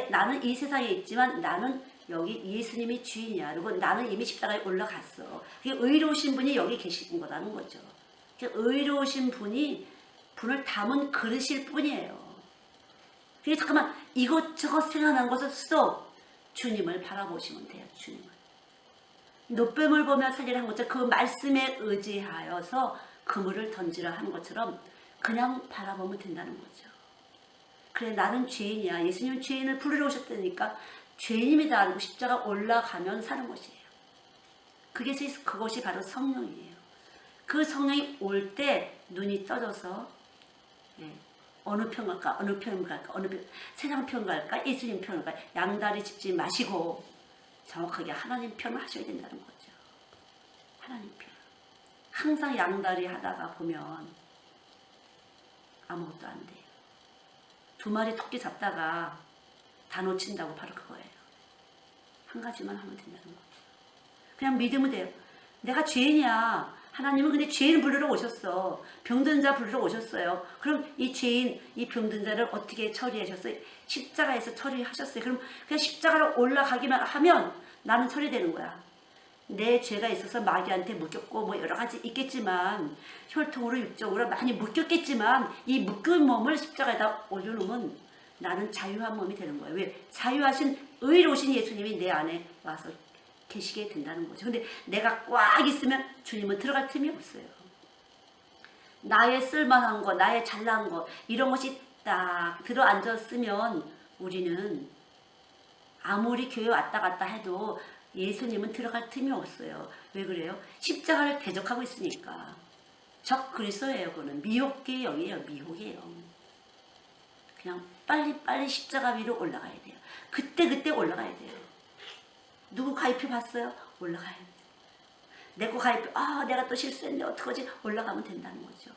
나는 이 세상에 있지만 나는 여기 예수님이 주인이야. 그리고 나는 이미 십자가에 올라갔어. 의로우신 분이 여기 계신 거라는 거죠. 의로우신 분을 담은 그릇일 뿐이에요. 그래서 잠깐만 이것저것 생각난 것을 스톱. 주님을 바라보시면 돼요. 주님을. 노뱀을 보며 살리라 한 것처럼 그 말씀에 의지하여서 그물을 던지라 하는 것처럼 그냥 바라보면 된다는 거죠. 그래 나는 죄인이야. 예수님은 죄인을 부르러 오셨다니까 죄인임이다 알고 십자가 올라가면 사는 것이에요. 그것이 바로 성령이에요. 그 성령이 올 때 눈이 떠져서 어느 편 갈까? 어느 편 갈까? 세상 편 갈까? 예수님 편 갈까? 양다리 짚지 마시고 정확하게 하나님 편을 하셔야 된다는 거죠. 하나님 편. 항상 양다리 하다가 보면 아무것도 안 돼요. 두 마리 토끼 잡다가 다 놓친다고 바로 그거예요. 한 가지만 하면 된다는 거죠. 그냥 믿으면 돼요. 내가 죄인이야. 하나님은 근데 죄인 부르러 오셨어. 병든 자 부르러 오셨어요. 그럼 이 죄인, 이 병든 자를 어떻게 처리하셨어요? 십자가에서 처리하셨어요. 그럼 그냥 십자가로 올라가기만 하면 나는 처리되는 거야. 내 죄가 있어서 마귀한테 묶였고 뭐 여러 가지 있겠지만 혈통으로 육적으로 많이 묶였겠지만 이 묶인 몸을 십자가에다 올려놓으면 나는 자유한 몸이 되는 거예요. 왜? 자유하신 의로우신 예수님이 내 안에 와서 계시게 된다는 거죠. 근데 내가 꽉 있으면 주님은 들어갈 틈이 없어요. 나의 쓸만한 거, 나의 잘난 거 이런 것이 딱 들어 앉았으면 우리는 아무리 교회 왔다 갔다 해도 예수님은 들어갈 틈이 없어요. 왜 그래요? 십자가를 대적하고 있으니까. 적 그리스도예요. 그거는 미혹의 영이에요. 미혹의 영. 그냥 빨리 십자가 위로 올라가야 돼요. 그때 올라가야 돼요. 누구 가입해 봤어요? 올라가야 돼요. 내 거 가입해, 내가 또 실수했네. 어떡하지? 올라가면 된다는 거죠.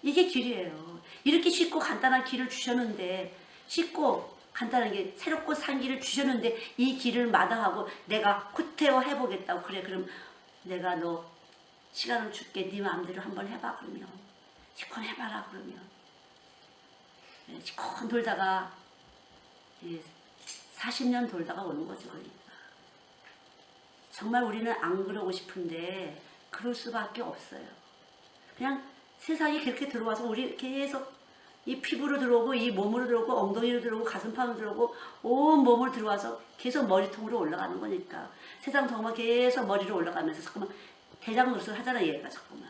이게 길이에요. 이렇게 쉽고 간단한 길을 주셨는데, 쉽고 간단하게 새롭고 산 길을 주셨는데, 이 길을 마다하고 내가 후퇴어 해보겠다고. 그래, 그럼 내가 너 시간을 줄게. 네 마음대로 한번 해봐. 그러면 시컷 해봐라. 그러면 시컷 돌다가 40년 돌다가 오는 거죠. 그러니까 정말 우리는 안 그러고 싶은데 그럴 수밖에 없어요. 그냥 세상이 그렇게 들어와서 우리 계속 이 피부로 들어오고 이 몸으로 들어오고 엉덩이로 들어오고 가슴팍으로 들어오고 온 몸으로 들어와서 계속 머리통으로 올라가는 거니까 세상 정말 계속 머리로 올라가면서 자꾸만 대장 노릇을 하잖아요. 얘가 자꾸만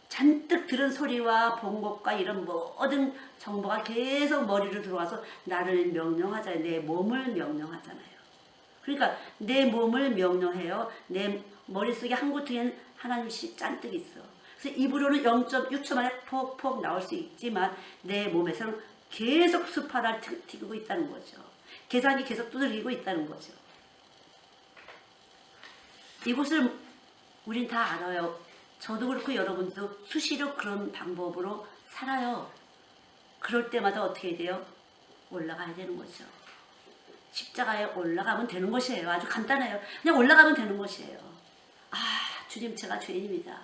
잔뜩 들은 소리와 본 것과 이런 모든 정보가 계속 머리로 들어와서 나를 명령하잖아요. 내 몸을 명령하잖아요. 그러니까 내 몸을 명령해요. 내 머릿속에 한 구퉁이는 하나님씩 잔뜩 있어. 그래서 입으로는 0.6초 만에 폭폭 나올 수 있지만 내 몸에서는 계속 수파를 튀고 있다는 거죠. 계산이 계속 두들기고 있다는 거죠. 이곳을 우린 다 알아요. 저도 그렇고 여러분도 수시로 그런 방법으로 살아요. 그럴 때마다 어떻게 돼요? 올라가야 되는 거죠. 십자가에 올라가면 되는 것이에요. 아주 간단해요. 그냥 올라가면 되는 것이에요. 주님, 제가 죄인입니다.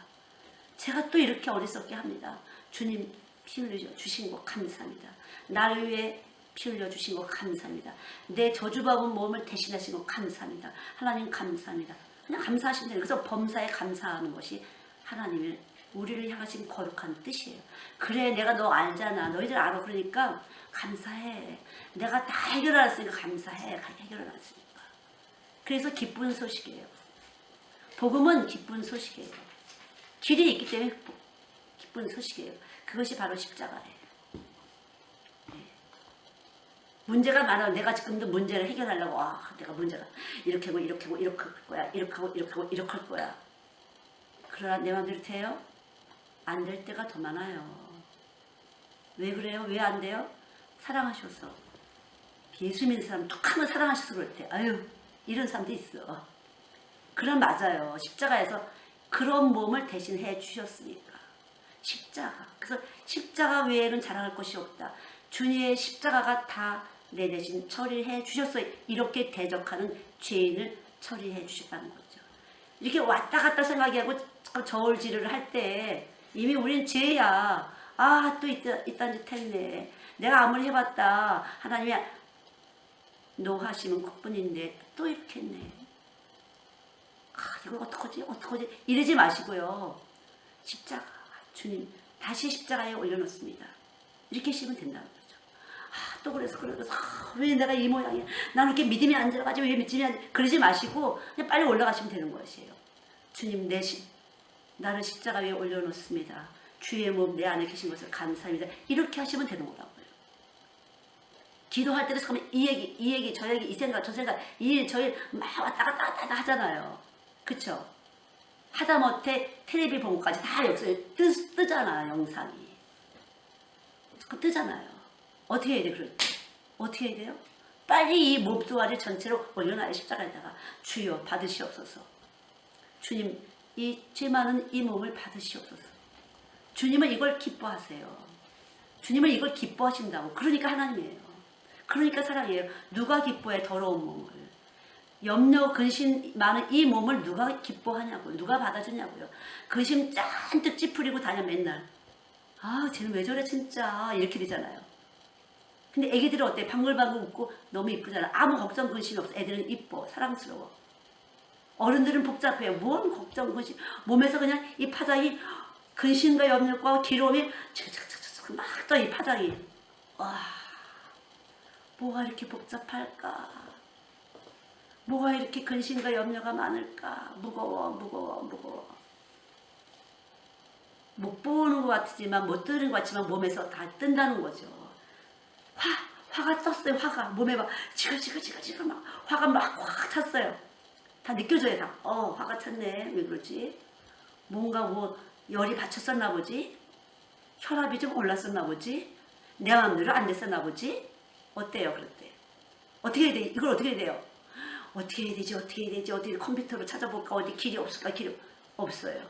제가 또 이렇게 어리석게 합니다. 주님, 피 흘려 주신 거 감사합니다. 나를 위해 피 흘려 주신 거 감사합니다. 내 저주받은 몸을 대신하신 거 감사합니다. 하나님 감사합니다. 그냥 감사하시면 돼요. 그래서 범사에 감사하는 것이 하나님의 우리를 향하신 거룩한 뜻이에요. 그래, 내가 너 알잖아. 너희들 알아. 그러니까 감사해. 내가 다 해결해놨으니까 감사해. 해결해놨으니까. 그래서 기쁜 소식이에요. 복음은 기쁜 소식이에요. 길이 있기 때문에 기쁜 소식이에요. 그것이 바로 십자가예요. 문제가 많아. 내가 지금도 문제를 해결하려고 내가 문제가 이렇게 하고 이렇게 하고 이렇게 할 거야. 이렇게 하고 이렇게 하고 이렇게 할 거야. 그러나 내 마음대로 돼요? 안 될 때가 더 많아요. 왜 그래요? 왜 안 돼요? 사랑하셔서. 예수 믿는 사람 툭하면 사랑하셔서 그럴 때 이런 사람도 있어. 그럼 맞아요. 십자가에서 그런 몸을 대신해 주셨으니까. 십자가. 그래서 십자가 외에는 자랑할 것이 없다. 주님의 십자가가 다 내 대신 처리해 주셨어요. 이렇게 대적하는 죄인을 처리해 주셨다는 거죠. 이렇게 왔다 갔다 생각하고 저울질을 할 때 이미 우린 죄야. 또 이딴 짓 했네. 내가 아무리 해봤다. 하나님이 노하시면 그뿐인데 또 이렇게 했네. 이걸 어떡하지? 이러지 마시고요. 십자가, 주님 다시 십자가에 올려놓습니다. 이렇게 하시면 된다는 거죠. 또 그래서 왜 내가 이 모양이야? 나는 이렇게 믿음이 안 들어가지? 왜 믿음이 안 들어가지? 그러지 마시고 그냥 빨리 올라가시면 되는 것이에요. 주님, 나를 십자가 위에 올려놓습니다. 주의 몸 내 안에 계신 것을 감사합니다. 이렇게 하시면 되는 거라고요. 기도할 때도 잠깐만 이 얘기, 저 얘기, 이 생각, 저 생각, 저희 막 왔다 갔다 하잖아요. 그쵸? 하다못해 텔레비 본 것까지 다 여기서 뜨잖아요. 영상이. 뜨잖아요. 어떻게 해야 돼요? 어떻게 해야 돼요? 빨리 이 몸뚱아리 전체로 올려놔요. 십자가에다가. 주여 받으시옵소서. 주님, 이 죄 많은 이 몸을 받으시옵소서. 주님은 이걸 기뻐하세요. 주님은 이걸 기뻐하신다고. 그러니까 하나님이에요. 그러니까 사랑이에요. 누가 기뻐해? 더러운 몸을. 염려, 근심 많은 이 몸을 누가 기뻐하냐고요. 누가 받아주냐고요. 근심 잔뜩 찌푸리고 다녀 맨날. 쟤는 왜 저래 진짜. 이렇게 되잖아요. 근데 애기들은 어때? 방글방글 웃고 너무 이쁘잖아. 아무 걱정 근심이 없어. 애들은 이뻐. 사랑스러워. 어른들은 복잡해요. 뭔 걱정 근심. 몸에서 그냥 이 파장이 근심과 염려과 괴로움이 막 또 이 파장이. 뭐가 이렇게 복잡할까? 뭐가 이렇게 근심과 염려가 많을까? 무거워. 못 보는 것 같지만 못 들은 것 같지만 몸에서 다 뜬다는 거죠. 화가 떴어요. 화가 몸에 막 지글지글 막 화가 막 확 탔어요. 다 느껴져요. 다. 화가 찼네. 왜 그러지? 뭔가 뭐 열이 받쳤었나 보지? 혈압이 좀 올랐었나 보지? 내 마음대로 안 됐었나 보지? 어때요? 그랬대. 어떻게 해야 돼? 이걸 어떻게 해야 돼요? 어떻게 해야 되지? 어떻게 해야 되지? 어디 컴퓨터로 찾아볼까? 어디 길이 없을까? 길이 없어요.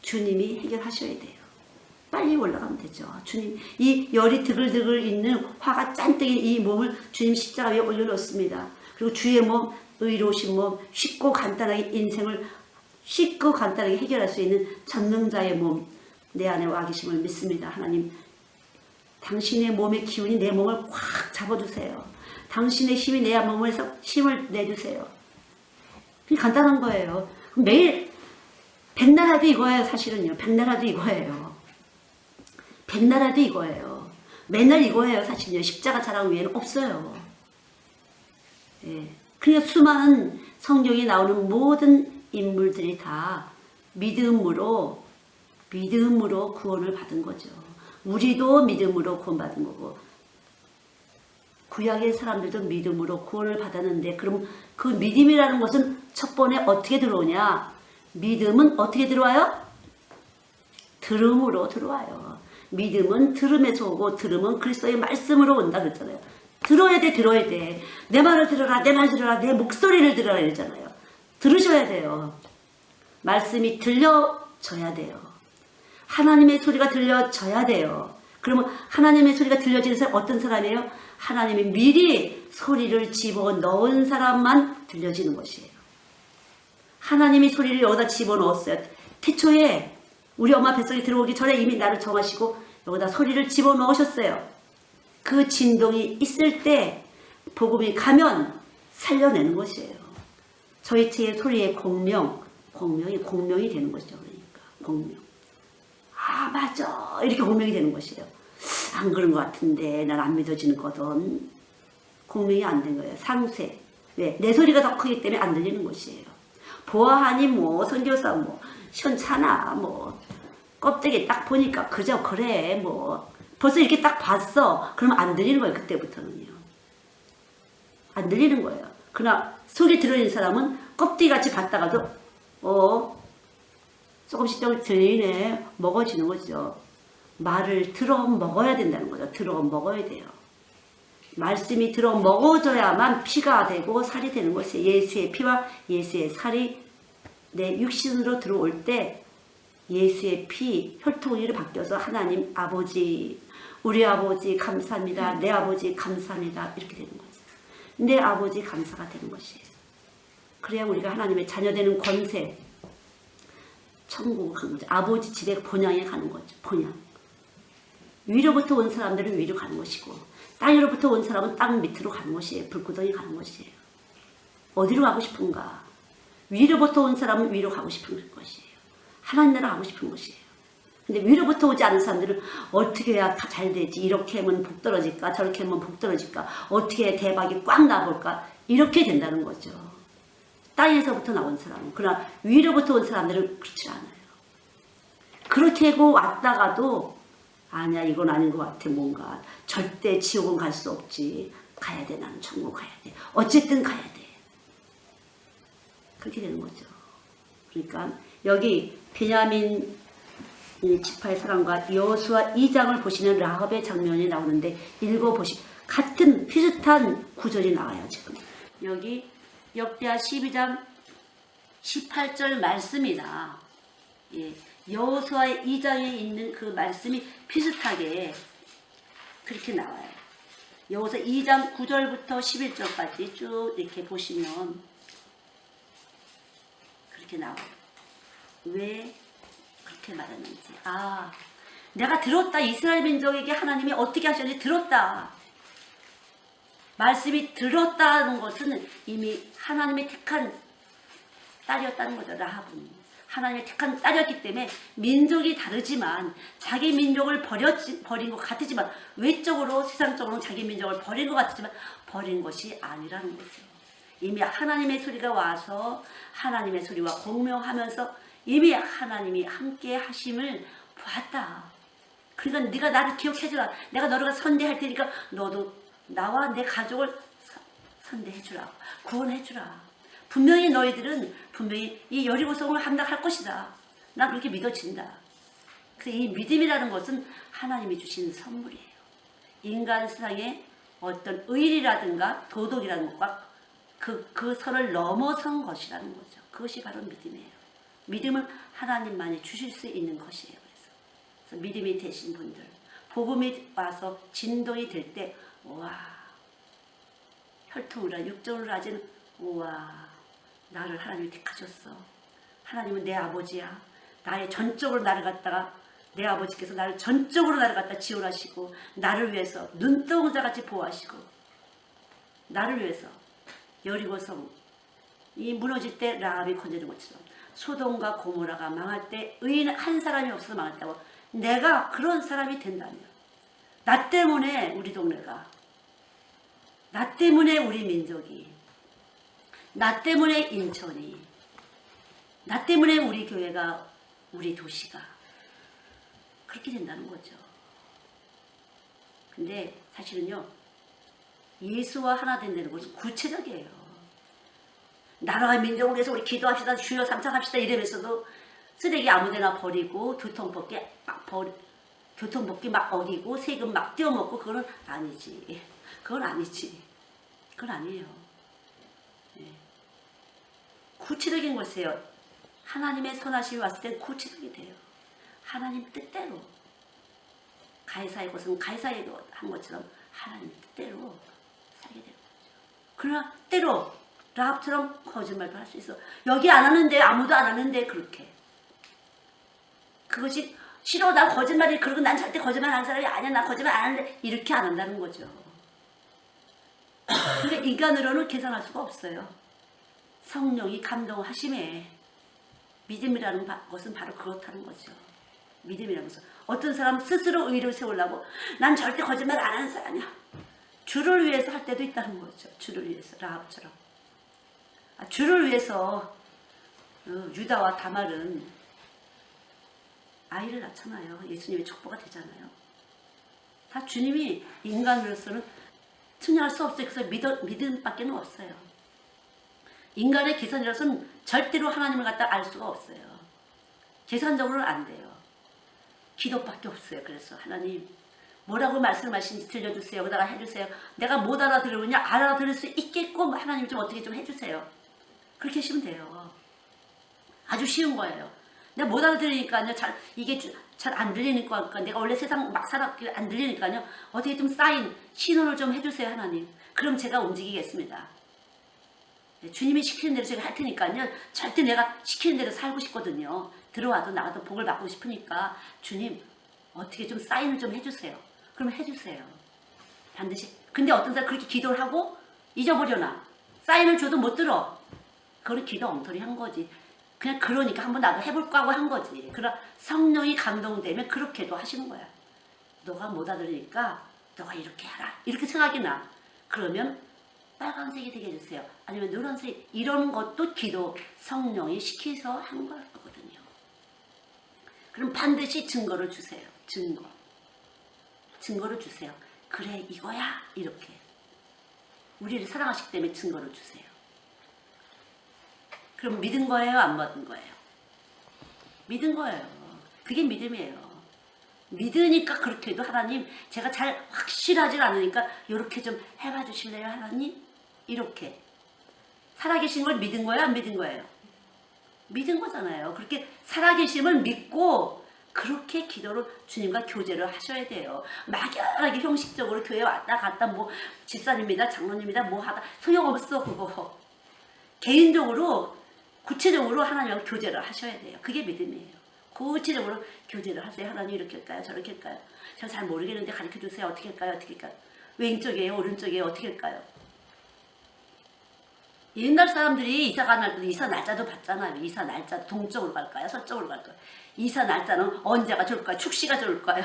주님이 해결하셔야 돼요. 빨리 올라가면 되죠. 주님, 이 열이 드글드글 있는 화가 짠뜩인 이 몸을 주님 십자가 위에 올려놓습니다. 그리고 주의 몸, 의로우신 몸, 쉽고 간단하게 인생을 쉽고 간단하게 해결할 수 있는 전능자의 몸, 내 안에 와 계심을 믿습니다. 하나님, 당신의 몸의 기운이 내 몸을 확 잡아주세요. 당신의 힘이 내 몸에서 힘을 내주세요. 그냥 간단한 거예요. 매일 백나라도 이거예요. 사실은요. 백나라도 이거예요. 백나라도 이거예요. 맨날 이거예요. 사실은요. 십자가 자랑 위에는 없어요. 예. 그러니까 수많은 성경에 나오는 모든 인물들이 다 믿음으로 구원을 받은 거죠. 우리도 믿음으로 구원받은 거고 구약의 사람들도 믿음으로 구원을 받았는데 그럼 그 믿음이라는 것은 첫 번에 어떻게 들어오냐? 믿음은 어떻게 들어와요? 들음으로 들어와요. 믿음은 들음에서 오고 들음은 그리스도의 말씀으로 온다 그랬잖아요. 들어야 돼, 들어야 돼. 내 말을 들어라, 내 말 들어라, 내 목소리를 들어라 이랬잖아요. 들으셔야 돼요. 말씀이 들려져야 돼요. 하나님의 소리가 들려져야 돼요. 그러면 하나님의 소리가 들려지는 사람 어떤 사람이에요? 하나님이 미리 소리를 집어넣은 사람만 들려지는 것이에요. 하나님이 소리를 여기다 집어넣었어요. 태초에 우리 엄마 뱃속에 들어오기 전에 이미 나를 정하시고 여기다 소리를 집어넣으셨어요. 그 진동이 있을 때 복음이 가면 살려내는 것이에요. 저희 채의 소리의 공명이 되는 것이죠. 그러니까 공명. 아 맞아 이렇게 공명이 되는 것이에요. 안 그런 것 같은데 난 안 믿어지는 거든. 공명이 안 된 거예요. 상쇄. 왜? 내 소리가 더 크기 때문에 안 들리는 것이에요. 보아하니 뭐 선교사 뭐 현찮아 뭐 껍데기 딱 보니까 그저 그래 뭐 벌써 이렇게 딱 봤어. 그러면 안 들리는 거예요. 그때부터는요. 안 들리는 거예요. 그러나 속에 들어있는 사람은 껍데기같이 봤다가도 조금씩 들리네. 먹어지는 거죠. 말을 들어 먹어야 된다는 거죠. 들어 먹어야 돼요. 말씀이 들어 먹어져야만 피가 되고 살이 되는 것이에요. 예수의 피와 예수의 살이 내 육신으로 들어올 때 예수의 피, 혈통으로 바뀌어서 하나님 아버지, 우리 아버지 감사합니다. 내 아버지 감사합니다. 이렇게 되는 거죠. 내 아버지 감사가 되는 것이에요. 그래야 우리가 하나님의 자녀되는 권세, 천국을 가는 거죠. 아버지 집에 본향에 가는 거죠. 본향. 위로부터 온 사람들은 위로 가는 것이고 땅으로부터 온 사람은 땅 밑으로 가는 것이에요. 불구덩이 가는 것이에요. 어디로 가고 싶은가? 위로부터 온 사람은 위로 가고 싶은 것이에요. 하나님 나라 가고 싶은 것이에요. 근데 위로부터 오지 않은 사람들은 어떻게 해야 다 잘 되지? 이렇게 하면 복 떨어질까? 저렇게 하면 복 떨어질까? 어떻게 해야 대박이 꽉 나볼까? 이렇게 된다는 거죠. 땅에서부터 나온 사람은. 그러나 위로부터 온 사람들은 그렇지 않아요. 그렇게 하고 왔다가도 아니야 이건 아닌 것 같아. 뭔가 절대 지옥은 갈 수 없지. 가야 돼. 나는 천국 가야 돼. 어쨌든 가야 돼. 그렇게 되는 거죠. 그러니까 여기 베냐민 지파의 사람과 여호수아 2장을 보시면 라합의 장면이 나오는데 읽어보시 같은 비슷한 구절이 나와요. 지금 여기 역대하 12장 18절 말씀이다. 예, 여호수아의 2장에 있는 그 말씀이 비슷하게 그렇게 나와요. 여호수아 2장 9절부터 11절까지 쭉 이렇게 보시면 그렇게 나와요. 왜 그렇게 말했는지. 내가 들었다. 이스라엘 민족에게 하나님이 어떻게 하셨는지 들었다. 말씀이 들었다는 것은 이미 하나님의 택한 딸이었다는 거죠. 라합은 하나님의 택한 딸이었기 때문에 민족이 다르지만 자기 민족을 버린 것 같지만 외적으로 세상적으로는 자기 민족을 버린 것 같지만 버린 것이 아니라는 거죠. 이미 하나님의 소리가 와서 하나님의 소리와 공명하면서 이미 하나님이 함께 하심을 보았다. 그러니까 네가 나를 기억해주라. 내가 너를 선대할 테니까 너도 나와 내 가족을 선대해주라. 구원해주라. 분명히 너희들은 분명히 이 여리고성을 함락할 것이다. 나 그렇게 믿어진다. 그래서 이 믿음이라는 것은 하나님이 주신 선물이에요. 인간 세상에 어떤 의리라든가 도덕이라는 것과 그 선을 넘어선 것이라는 거죠. 그것이 바로 믿음이에요. 믿음은 하나님만이 주실 수 있는 것이에요. 그래서 믿음이 되신 분들, 복음이 와서 진동이 될 때, 와, 혈통으로 육정으로 하지는, 우와, 나를 하나님이 택하셨어. 하나님은 내 아버지야. 나의 전적으로 나를 갖다가 내 아버지께서 나를 전적으로 나를 갖다 지원하시고 나를 위해서 눈동자같이 보호하시고 나를 위해서 여리고성 이 무너질 때 라합이 건져낸 것처럼 소돔과 고모라가 망할 때 의인 한 사람이 없어서 망했다고 내가 그런 사람이 된다면 나 때문에 우리 동네가 나 때문에 우리 민족이 나 때문에 인천이 나 때문에 우리 교회가 우리 도시가 그렇게 된다는 거죠. 근데 사실은요. 예수와 하나 된다는 것은 구체적이에요. 나라와 민족을 위해서 우리 기도합시다. 주여 삼창합시다. 이러면서도 쓰레기 아무데나 버리고 교통법규 막 어기고 세금 막 떼어먹고 그건 아니지. 그건 아니지. 그건 아니에요. 네. 구체적인 것이에요. 하나님의 선하심이 왔을 땐 구체적이 돼요. 하나님 뜻대로 가이사의 것은 가이사의 한 것처럼 하나님 뜻대로 살게 되는 거죠. 그러나 때로 라합처럼 거짓말도 할 수 있어. 여기 안 하는데 아무도 안 하는데 그렇게 그것이 싫어 난 거짓말이 그러고 난 절대 거짓말 하는 사람이 아니야 나 거짓말 안 하는데 이렇게 안 한다는 거죠. 근데 인간으로는 계산할 수가 없어요. 성령이 감동하심에 믿음이라는 것은 바로 그렇다는 거죠. 믿음이라는 것은 어떤 사람 스스로 의를 세우려고 난 절대 거짓말 안 하는 사람이야. 주를 위해서 할 때도 있다는 거죠. 주를 위해서 라합처럼. 주를 위해서 유다와 다말은 아이를 낳잖아요. 예수님의 족보가 되잖아요. 다 주님이 인간으로서는 승리할 수 없어요. 그래서 믿음밖에 없어요. 인간의 계산이라서는 절대로 하나님을 갖다 알 수가 없어요. 계산적으로는 안 돼요. 기도밖에 없어요. 그래서 하나님 뭐라고 말씀하시는지 들려주세요. 그러다가 해주세요. 내가 못 알아들으냐 알아들을 수 있게끔 하나님 좀 어떻게 좀 해주세요. 그렇게 하시면 돼요. 아주 쉬운 거예요. 내가 못 알아들으니까요. 이게 잘 안 들리니까 내가 원래 세상 막 살았길래 안 들리니까요. 어떻게 좀 사인 신호를 좀 해주세요. 하나님. 그럼 제가 움직이겠습니다. 주님이 시키는 대로 제가 할 테니까요. 절대 내가 시키는 대로 살고 싶거든요. 들어와도 나가도 복을 받고 싶으니까 주님 어떻게 좀 사인을 좀 해주세요. 그러면 해주세요. 반드시. 근데 어떤 사람 그렇게 기도를 하고 잊어버려나. 사인을 줘도 못 들어. 그건 기도 엉터리 한 거지. 그냥 그러니까 한번 나도 해볼까 하고 한 거지. 그러나 성령이 감동되면 그렇게도 하시는 거야. 너가 못 알아들으니까 너가 이렇게 하라. 이렇게 생각이 나. 그러면 빨간색이 되게 해주세요. 아니면 노란색 이런 것도 기도 성령이 시켜서 한 거거든요. 그럼 반드시 증거를 주세요. 증거를 주세요. 그래 이거야 이렇게. 우리를 사랑하시기 때문에 증거를 주세요. 그럼 믿은 거예요? 안 믿은 거예요? 믿은 거예요. 그게 믿음이에요. 믿으니까 그렇게 해도 하나님 제가 잘 확실하지 않으니까 이렇게 좀 해봐 주실래요 하나님? 이렇게 살아계신 걸 믿은 거예요? 안 믿은 거예요? 믿은 거잖아요. 그렇게 살아계심을 믿고 그렇게 기도를 주님과 교제를 하셔야 돼요. 막연하게 형식적으로 교회 왔다 갔다 뭐 집사님이다 장로님이다 뭐 하다 소용없어 그거. 개인적으로 구체적으로 하나님과 교제를 하셔야 돼요. 그게 믿음이에요. 구체적으로 교제를 하세요. 하나님 이렇게 할까요? 저렇게 할까요? 저 잘 모르겠는데 가르쳐주세요. 어떻게 할까요? 어떻게 할까요? 왼쪽이에요? 오른쪽이에요? 어떻게 할까요? 옛날 사람들이 이사 가는 날 이사 날짜도 봤잖아요. 이사 날짜 동쪽으로 갈까요? 서쪽으로 갈까요? 이사 날짜는 언제가 좋을까요? 축시가 좋을까요?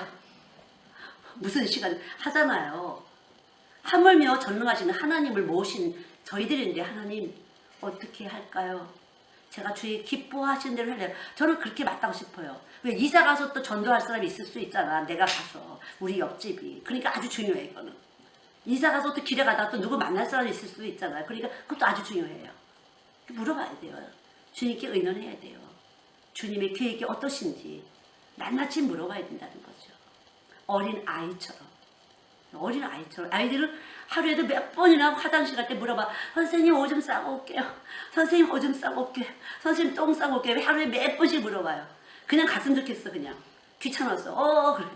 무슨 시간 하잖아요. 하물며 전능하시는 하나님을 모신 저희들인데 하나님 어떻게 할까요? 제가 주의 기뻐하시는 대로 해요. 저는 그렇게 맞다고 싶어요. 왜 이사 가서 또 전도할 사람이 있을 수 있잖아. 내가 가서 우리 옆집이. 그러니까 아주 중요해 이거는. 이사 가서 또 길에 가다가 또 누구 만날 사람이 있을 수도 있잖아요. 그러니까 그것도 아주 중요해요. 물어봐야 돼요. 주님께 의논해야 돼요. 주님의 계획이 어떠신지 낱낱이 물어봐야 된다는 거죠. 어린 아이처럼. 어린 아이처럼. 아이들은 하루에도 몇 번이나 화장실 갈 때 물어봐. 선생님 오줌 싸고 올게요. 선생님 오줌 싸고 올게요. 선생님 똥 싸고 올게요. 하루에 몇 번씩 물어봐요. 그냥 갔으면 좋겠어 그냥. 귀찮아서. 그래.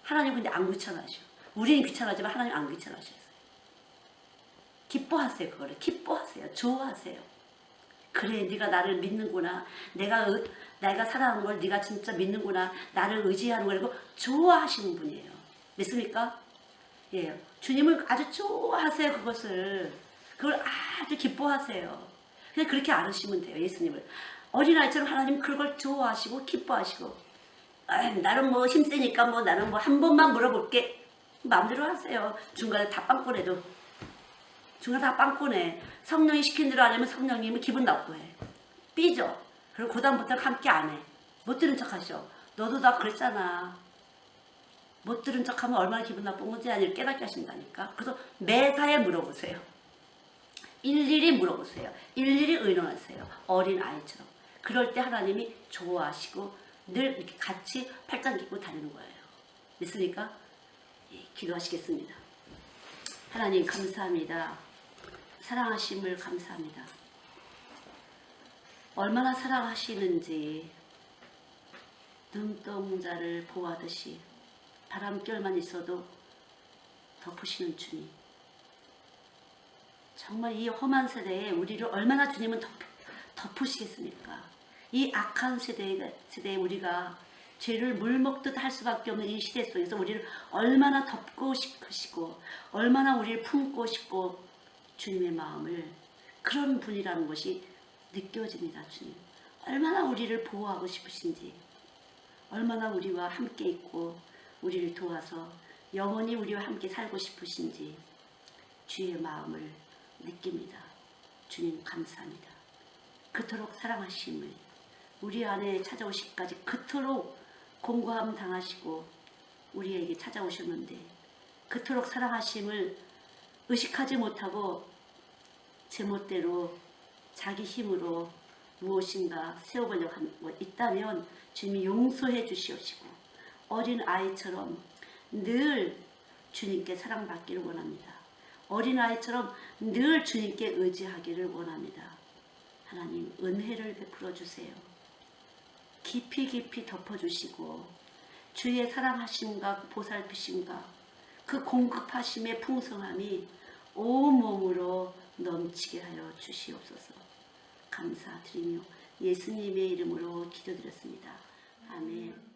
하나님 근데 안 귀찮아하셔. 우리는 귀찮아지만 하나님 안 귀찮아하셨어요. 기뻐하세요. 그거를. 기뻐하세요. 좋아하세요. 그래 네가 나를 믿는구나. 내가 사랑하는 걸 네가 진짜 믿는구나. 나를 의지하는 걸 좋아하시는 분이에요. 믿습니까? 예, 주님을 아주 좋아하세요. 그걸 아주 기뻐하세요. 그냥 그렇게 알으시면 돼요. 예수님을 어린아이처럼 하나님 그걸 좋아하시고 기뻐하시고 나는 뭐 힘세니까 뭐 나는 뭐 한 번만 물어볼게. 마음대로 하세요. 중간에 다 빵꾸내도 중간에 다 빵꾸내. 성령이 시킨 대로 안 하면 성령님은 기분 나쁘해. 삐져. 그리고 그다음부터는 함께 안 해. 못 들은 척 하셔. 너도 다 그랬잖아. 못 들은 척하면 얼마나 기분 나쁜 건지 아니를 깨닫게 하신다니까. 그래서 매사에 물어보세요. 일일이 물어보세요. 일일이 의논하세요. 어린 아이처럼. 그럴 때 하나님이 좋아하시고 늘 이렇게 같이 팔짱 끼고 다니는 거예요. 믿습니까? 예, 기도하시겠습니다. 하나님 감사합니다. 사랑하심을 감사합니다. 얼마나 사랑하시는지 눈동자를 보호하듯이 바람결만 있어도 덮으시는 주님. 정말 이 험한 세대에 우리를 얼마나 주님은 덮으시겠습니까? 이 악한 세대에 우리가 죄를 물먹듯 할 수밖에 없는 이 시대 속에서 우리를 얼마나 덮고 싶으시고 얼마나 우리를 품고 싶고 주님의 마음을 그런 분이라는 것이 느껴집니다. 주님. 얼마나 우리를 보호하고 싶으신지 얼마나 우리와 함께 있고 우리를 도와서 영원히 우리와 함께 살고 싶으신지 주의 마음을 느낍니다. 주님 감사합니다. 그토록 사랑하심을 우리 안에 찾아오시기까지 그토록 공고함 당하시고 우리에게 찾아오셨는데 그토록 사랑하심을 의식하지 못하고 제멋대로 자기 힘으로 무엇인가 세워보려고 하는 것 있다면 주님이 용서해 주시옵시고 어린 아이처럼 늘 주님께 사랑받기를 원합니다. 어린 아이처럼 늘 주님께 의지하기를 원합니다. 하나님 은혜를 베풀어 주세요. 깊이 깊이 덮어주시고 주의 사랑하심과 보살피심과 그 공급하심의 풍성함이 온몸으로 넘치게 하여 주시옵소서. 감사드리며 예수님의 이름으로 기도드렸습니다. 아멘.